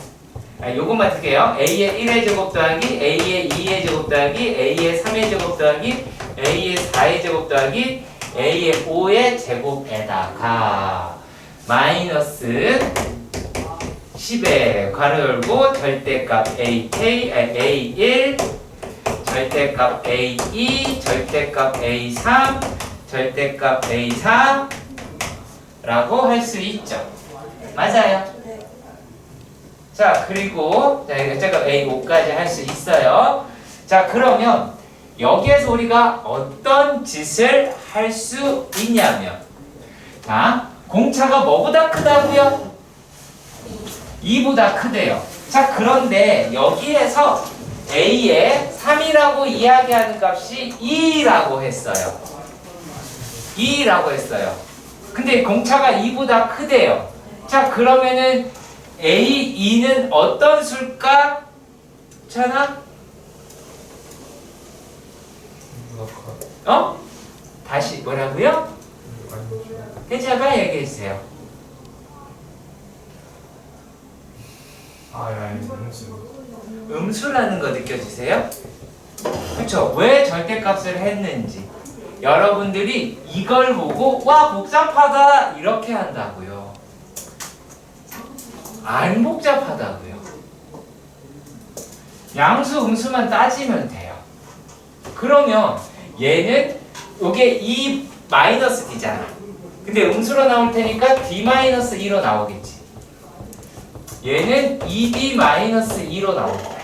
요것만 쓸게요. A의 1의 제곱 더하기 A의 2의 제곱 더하기 A의 3의 제곱 더하기 A의 4의 제곱 더하기 A의 5의 제곱에다가 마이너스 10에 괄호 열고 절대값 AK, A1 절대값 A2 절대값 A3 절대값 A4 라고 할 수 있죠. 맞아요. 자, 그리고 자, 절대값 A5까지 할 수 있어요. 자, 그러면 여기에서 우리가 어떤 짓을 할 수 있냐면, 자, 공차가 뭐보다 크다고요? 2보다 크대요. 자, 그런데 여기에서 A의 3이라고 이야기하는 값이 2라고 했어요. 2라고 했어요. 근데 공차가 2보다 크대요. 자, 그러면은 A2는 어떤 수일까? 괜찮아? 다시 뭐라고요? 괜찮아? 얘기해주세요. 음수라는 거 느껴지세요? 그쵸? 왜 절대값을 했는지. 여러분들이 이걸 보고 와 복잡하다 이렇게 한다고요. 안 복잡하다고요. 양수 음수만 따지면 돼요. 그러면 얘는 요게 E 마이너스 D잖아. 근데 음수로 나올 테니까 D 마이너스 2로 나오겠지. 얘는 2D 마이너스 2로 나올 거야.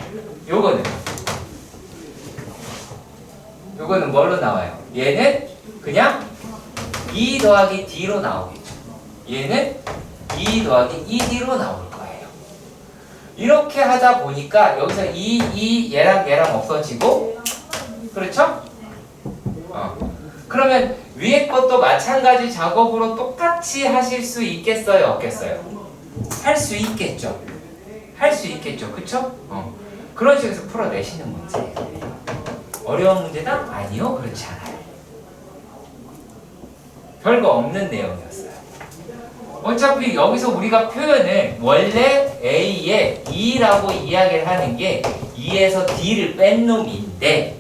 요거는 뭘로 나와요? 얘는 그냥 2 더하기 D로 나오겠죠. 얘는 2 더하기 2D로 나올 거예요. 이렇게 하다 보니까 여기서 얘랑 없어지고, 그렇죠? 그러면 위에 것도 마찬가지 작업으로 똑같이 하실 수 있겠어요? 없겠어요? 할 수 있겠죠? 할 수 있겠죠? 그쵸? 그런 식으로 풀어내시는 문제예요. 어려운 문제다? 아니요, 그렇지 않아요. 별거 없는 내용이었어요. 어차피 여기서 우리가 표현을 원래 A에 2라고 이야기를 하는 게 2에서 D를 뺀 놈인데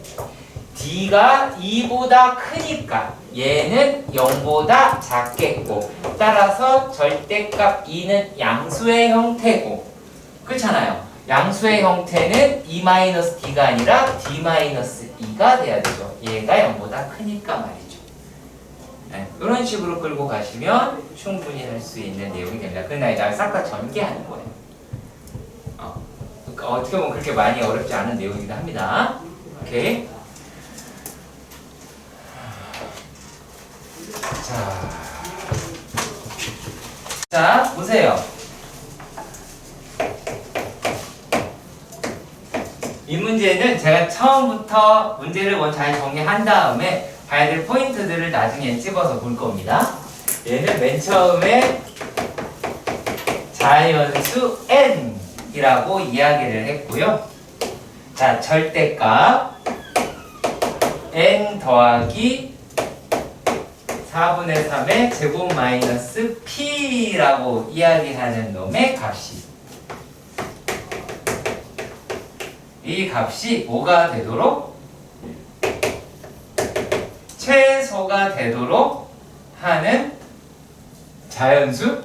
D가 2보다 크니까 얘는 0보다 작겠고 따라서 절대값 2는 양수의 형태고 그렇잖아요. 양수의 형태는 E-D가 아니라 D-2가 돼야 되죠. 얘가 0보다 크니까 말이죠. 네, 이런 식으로 끌고 가시면 충분히 할 수 있는 내용이 됩니다. 그러나 이제 싹 다 전개하는 거예요. 그러니까 어떻게 보면 그렇게 많이 어렵지 않은 내용이기도 합니다. 오케이. 자, 보세요. 이 문제는 제가 처음부터 문제를 먼저 잘 정리한 다음에 봐야 될 포인트들을 나중에 집어서 볼 겁니다. 얘는 맨 처음에 자연수 n이라고 이야기를 했고요. 자, 절대값 n 더하기 4분의 3의 제곱 마이너스 p라고 이야기하는 놈의 값이 이 값이 뭐가 되도록? 최소가 되도록 하는 자연수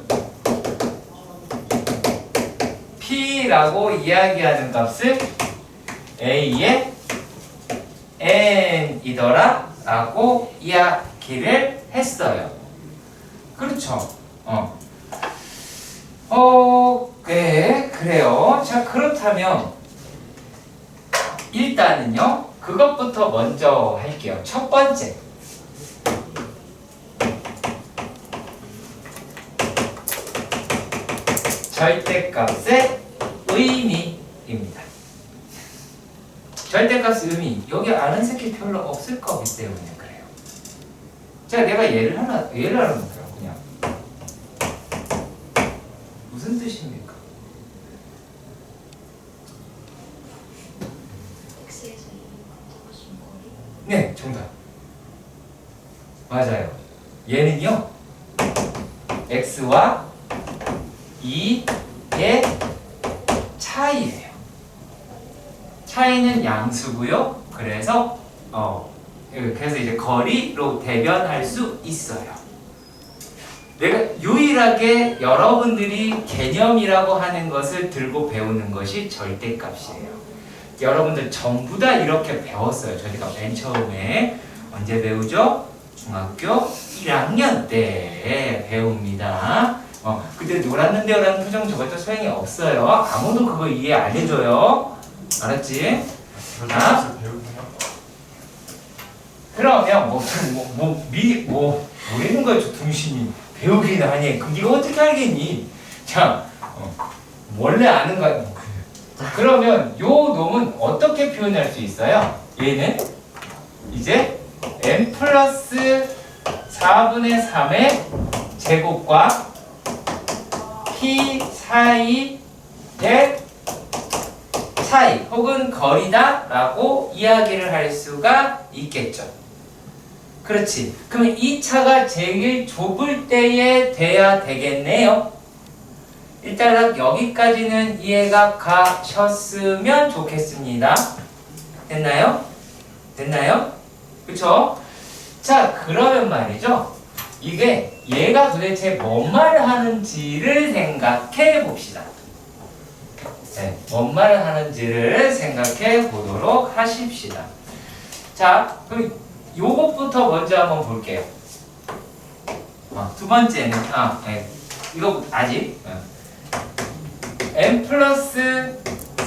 p라고 이야기하는 값을 a의 n이더라 라고 이야기를 했어요. 그렇죠? 네, 그래요. 자, 그렇다면 일단은요, 그것부터 먼저 할게요. 첫 번째. 절대값의 의미입니다. 절대값의 의미. 여기 아는 새끼 별로 없을 거기 때문에 그래요. 자, 내가 예를 하나 볼게요. 그냥. 무슨 뜻입니까? X에서 2 잡아준 거리? 네, 정답. 맞아요. 얘는요, x와 2의 차이예요. 차이는 양수고요. 그래서 이제 거리로 대변할 수 있어요. 내가 유일하게 여러분들이 개념이라고 하는 것을 들고 배우는 것이 절대값이에요. 여러분들 전부 다 이렇게 배웠어요. 절대값 맨 처음에 언제 배우죠? 중학교 1학년 때 배웁니다. 그때 놀았는데요라는 표정 저것도 소용이 없어요. 아무도 그거 이해 안 해줘요. 알았지? 자, 그러면 뭐라는 거야, 저 등신이. 배우긴 하니. 그럼 네가 어떻게 알겠니? 자, 원래 아는 거야. 그러면 요 놈은 어떻게 표현할 수 있어요? 얘는 이제 n 플러스 4분의 3의 제곱과 p 사이의 차이 혹은 거리다 라고 이야기를 할 수가 있겠죠. 그렇지. 그러면 이 차가 제일 좁을 때에 돼야 되겠네요. 일단 여기까지는 이해가 가셨으면 좋겠습니다. 됐나요? 됐나요? 그쵸? 자, 그러면 말이죠. 이게 얘가 도대체 뭔 말을 하는지를 생각해 봅시다. 네, 뭔 말을 하는지를 생각해 보도록 하십시다. 자, 그럼 요것부터 먼저 한번 볼게요. 두 번째는, 네, 이거 아직. n 플러스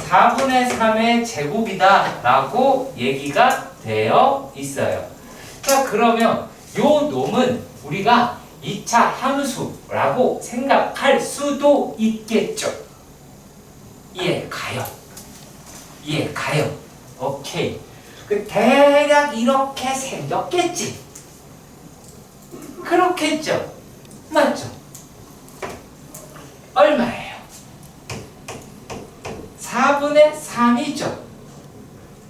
4분의 3의 제곱이다 라고 얘기가 되어 있어요. 자, 그러면 요 놈은 우리가 2차 함수라고 생각할 수도 있겠죠. 이해가요? 이해가요? 오케이. 그 대략 이렇게 생겼겠지. 그렇겠죠. 맞죠? 얼마예요? 4분의 3이죠.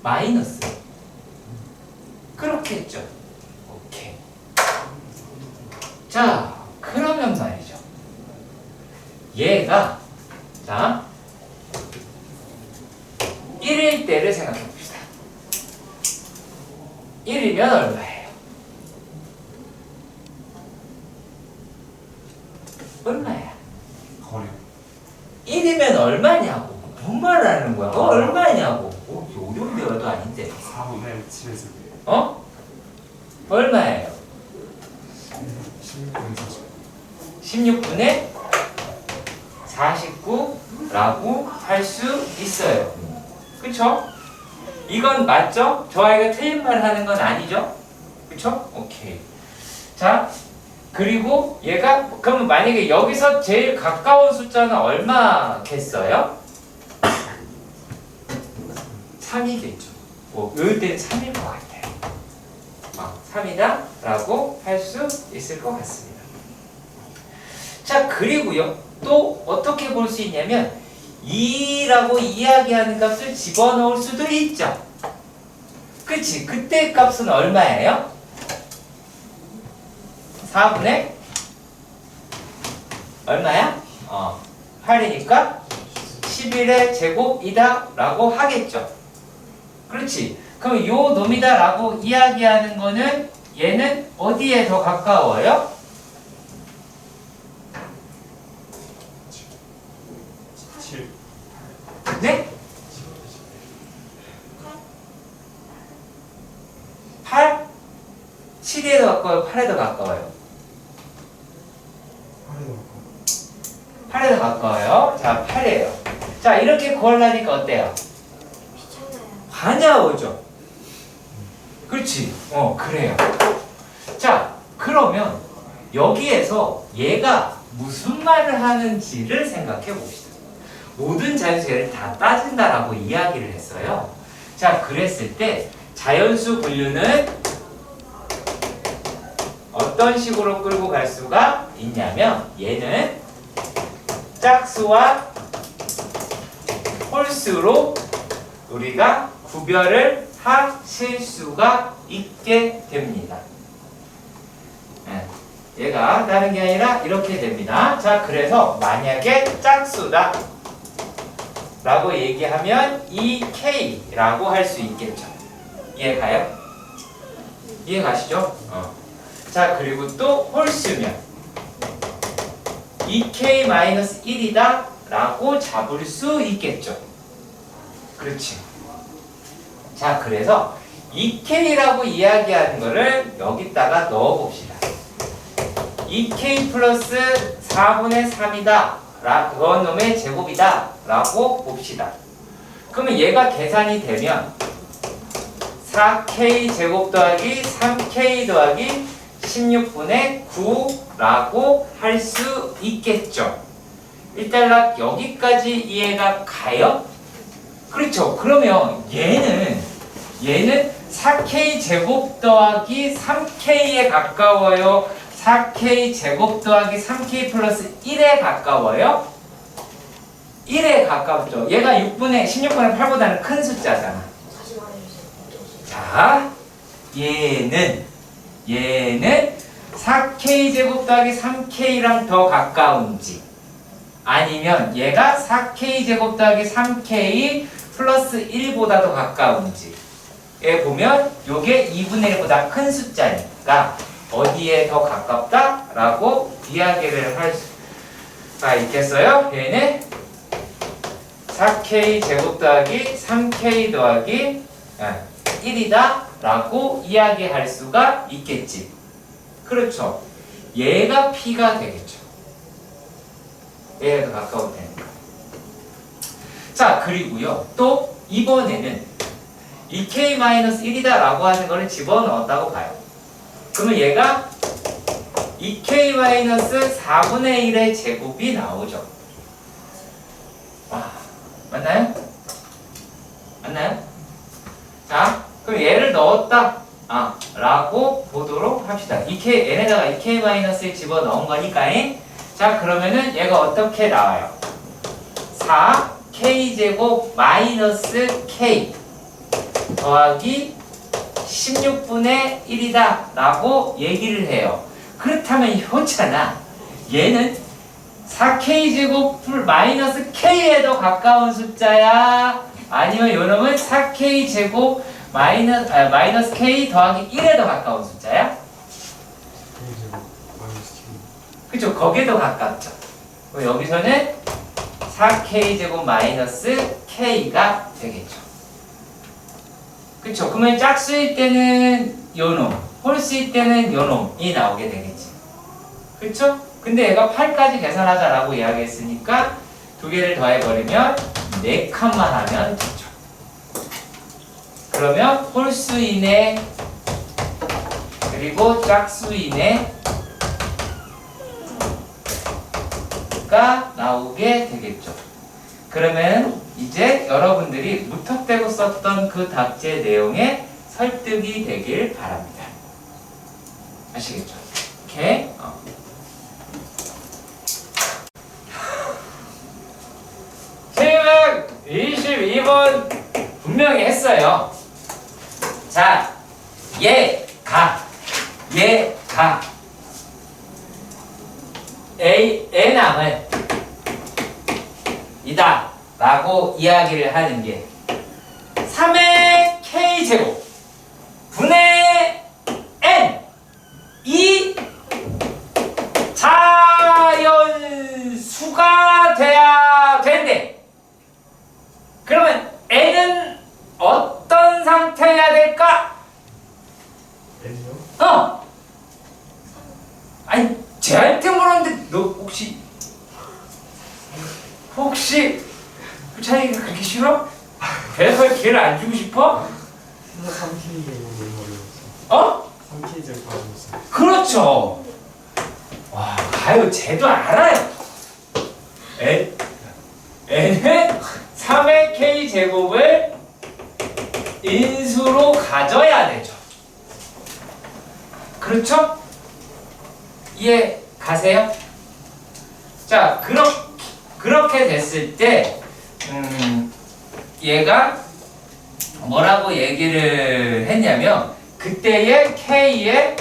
마이너스. 그렇겠죠. 오케이. 자, 그러면 말이죠. 얘가, 자, 1일 때를 생각해 봅시다. 1이면 얼마예요? 얼마야? 거리. 1이면 얼마냐고. 뭔 말을 하는 거야? 얼마냐고. 어려운 대화도 아닌데. 4분의 7에서 어? 얼마예요? 16분의 49라고 할 수 있어요. 그쵸? 이건 맞죠? 저 아이가 틀린 말 하는 건 아니죠? 그쵸? 오케이. 자, 그리고 얘가, 그러면 만약에 여기서 제일 가까운 숫자는 얼마겠어요? 3이겠죠. 이럴 때는 3일 것 같아요. 3이다 라고 할 수 있을 것 같습니다. 자, 그리고요, 또 어떻게 볼 수 있냐면 2라고 이야기하는 값을 집어넣을 수도 있죠. 그치? 그때 값은 얼마예요? 4분의 얼마야? 8이니까 11의 제곱이다 라고 하겠죠. 그렇지? 그럼 요 놈이다 라고 이야기하는 거는 얘는 어디에 더 가까워요? 7. 네? 8? 7에 더 가까워요? 8에 더 가까워요? 8에 더 가까워요. 자, 8이에요. 자, 이렇게 구하려니까 어때요? 귀찮아요. 반야오죠. 그렇지? 그래요. 자, 그러면 여기에서 얘가 무슨 말을 하는지를 생각해 봅시다. 모든 자연수를 다 따진다라고 이야기를 했어요. 자, 그랬을 때 자연수 분류는 어떤 식으로 끌고 갈 수가 있냐면 얘는 짝수와 홀수로 우리가 구별을 하실 수가 있게 됩니다. 얘가 다른 게 아니라 이렇게 됩니다. 자, 그래서 만약에 짝수다 라고 얘기하면 EK라고 할 수 있겠죠. 이해가요? 이해가시죠? 자, 그리고 또 홀수면 EK-1이다 라고 잡을 수 있겠죠. 그렇지. 자, 그래서 EK라고 이야기하는 거를 여기다가 넣어봅시다. EK 플러스 4분의 3이다 그건 놈의 제곱이다 라고 봅시다. 그러면 얘가 계산이 되면 4K 제곱 더하기 3K 더하기 16분의 9라고 할 수 있겠죠. 일단 여기까지 이해가 가요? 그렇죠. 그러면 얘는 4K 제곱 더하기 3K에 가까워요? 4K 제곱 더하기 3K 플러스 1에 가까워요? 1에 가깝죠. 얘가 16분의 8보다는 큰 숫자잖아. 다시 말해주세요. 자, 얘는 4K 제곱 더하기 3K랑 더 가까운지 아니면 얘가 4K 제곱 더하기 3K 플러스 1보다 더 가까운지 보면 요게 2분의 1보다 큰 숫자니까 어디에 더 가깝다라고 이야기를 할 수가 있겠어요? 얘는 4k 제곱 더하기 3k 더하기 1이다 라고 이야기할 수가 있겠지. 그렇죠. 얘가 p가 되겠죠. 얘가 더 가까운 테니까. 자, 그리고요 또 이번에는 2k-1이다 라고 하는 거를 집어넣었다고 봐요. 그러면 얘가 2k-4분의 1의 제곱이 나오죠. 와, 맞나요? 맞나요? 자, 그럼 얘를 넣었다 라고 보도록 합시다. n에다가 2k-1 집어넣은 거니까. 자, 그러면은 얘가 어떻게 나와요? 4k제곱 마이너스 k 더하기 16분의 1이다 라고 얘기를 해요. 그렇다면 효잖아. 얘는 4k제곱 마이너스 k에 더 가까운 숫자야? 아니면 요놈은 4k제곱 마이너스 k 더하기 1에 더 가까운 숫자야? 그쵸? 거기에 더 가깝죠. 그럼 여기서는 4k제곱 마이너스 k가 되겠죠. 그쵸? 그러면 짝수일 때는 요놈, 홀수일 때는 요놈이 나오게 되겠지. 그쵸? 근데 얘가 8까지 계산하자라고 이야기했으니까 두 개를 더해버리면 4칸만 하면 되죠. 그러면 홀수이네 그리고 짝수이네 가 나오게 되겠죠. 그러면 이제 여러분들이 무턱대고 썼던 그 답제 내용에 설득이 되길 바랍니다. 아시겠죠? 오케이? 질문 22번 분명히 했어요. 자, 얘가 N항을 이다 라고 이야기를 하는 게 3의 K제곱 분의 N 이 자연수가 돼야 된대. 그러면 N은 어떤 상태여야 될까? N이요? 아니 쟤한테 물었는데 너 혹시 그 차이가 그렇게 싫어? 그래서 걔를 안 주고 싶어? 3K 제곱 너무 어려웠어. 어? 3K 제곱 어려웠어. 그렇죠. 와, 가요. 쟤도 알아요. n은 3의 k 제곱을 인수로 가져야 되죠. 그렇죠? 이해 가세요? 자, 그렇게 됐을 때 얘가 뭐라고 얘기를 했냐면 그때의 k의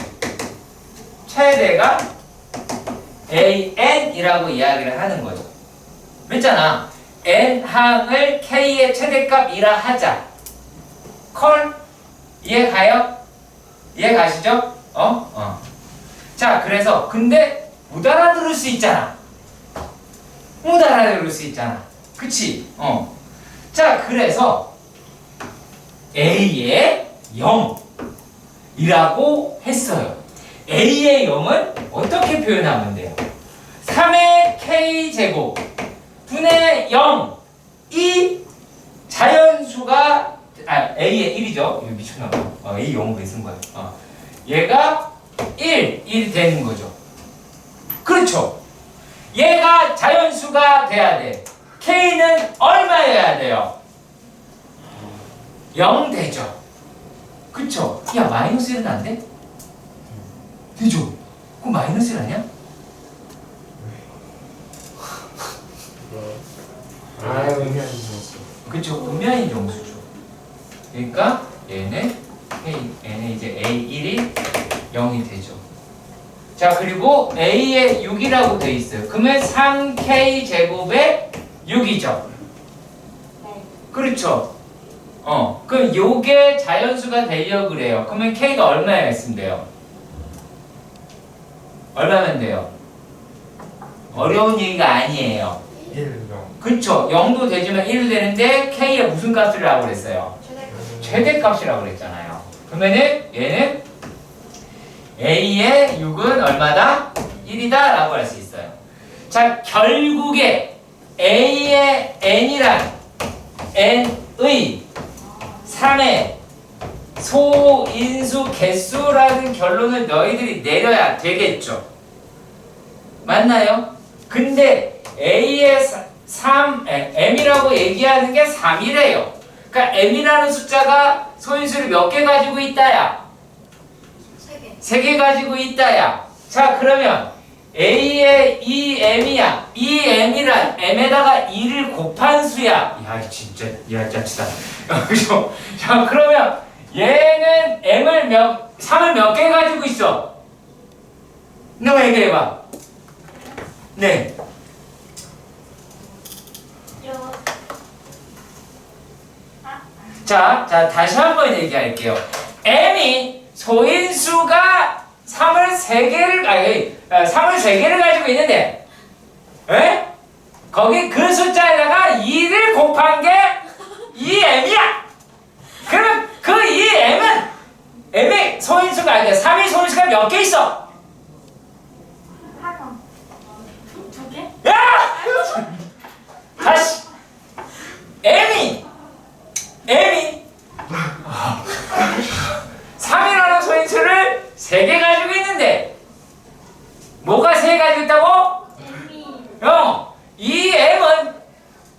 최대가 an이라고 이야기를 하는 거죠. 그랬잖아. n항을 k의 최대값이라 하자. 콜? 이해 가요? 이해 가시죠? 자, 그래서 근데 못 알아들을 수 있잖아. 못 알아들을 수 있잖아. 그치? 자, 그래서 a의 0이라고 했어요. a의 0은 어떻게 표현하면 돼요? 3의 k제곱 분의 0 이 자연수가 a의 1이죠. 이거 미쳤나봐. a 0을 왜 쓴 거야? 얘가 1 되는 거죠. 그렇죠. 얘가 자연수가 돼야 돼. k는 얼마여야 돼요? 0 되죠. 그쵸? 야, 마이너스 1은 안 돼? 되죠? 그럼 마이너스 1 아니야? 의미 아닌 정수. 그쵸? 의미 아닌 정수죠. 그러니까 얘는 이제 A1이 0이 되죠. 자, 그리고 A에 6이라고 돼 있어요. 그러면 3K 제곱에 6이죠. 그렇죠. 그럼 요게 자연수가 되려고 그래요. 그러면 K가 얼마야 했으면 돼요? 얼마면 돼요? 어려운 얘기가 아니에요. 1, 0. 그쵸? 0도 되지만 1도 되는데 K의 무슨 값이라고 그랬어요? 최대값이라고 그랬잖아요. 그러면은 얘는 A의 6은 얼마다? 1이다 라고 할 수 있어요. 자, 결국에 A의 N이란 N의 3의 소인수 개수라는 결론을 너희들이 내려야 되겠죠. 맞나요? 근데 A의 M이라고 얘기하는 게 3이래요. 그러니까 M이라는 숫자가 소인수를 몇 개 가지고 있다야? 3개. 3개 가지고 있다야. 자, 그러면 A의 2M이야. 2M이란 M에다가 2를 곱한 수야. 야, 진짜, 야, 짜치다. 그죠? 자, 그러면 얘는 M을 3을 몇 개 가지고 있어? 너가 얘기해봐. 네. 자, 다시 한번 얘기할게요. M이 소인수가 3을 3개를 가지고 있는데, 에? 거기 그 숫자에다가 2를 곱한 게 2M이야! 그러면 그 2M은 M의 소인수가 아니라 3의 소인수가 몇 개 있어? 하나. 2개? 야! 다시! M이 3이라는 소인수를 3개 가지고 있는데 뭐가 3개 가지고 있다고? 이 M은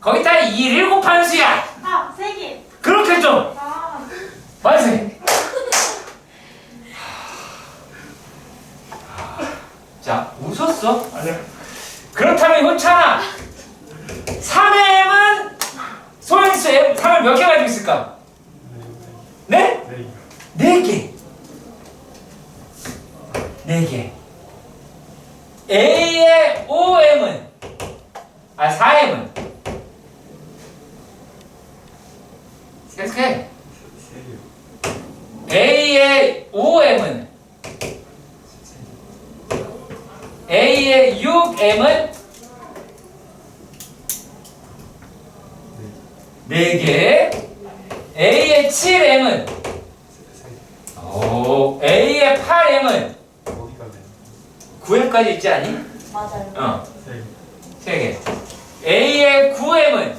거기다 2를 곱한 수야. 3개. 그렇겠죠? 맞지? 자, 웃었어? 아니야. 그렇다면 효찬아, 3의 M은 소인수 M 3을 몇 개 가지고 있을까? 네? 4개. 4개. A의 5M은 4M은 계속해. A의 5M은 A의 6M은 4개. A의 7M은 A의 8M은 9M까지 있지 않니? 맞아요. 3개. A의 9M은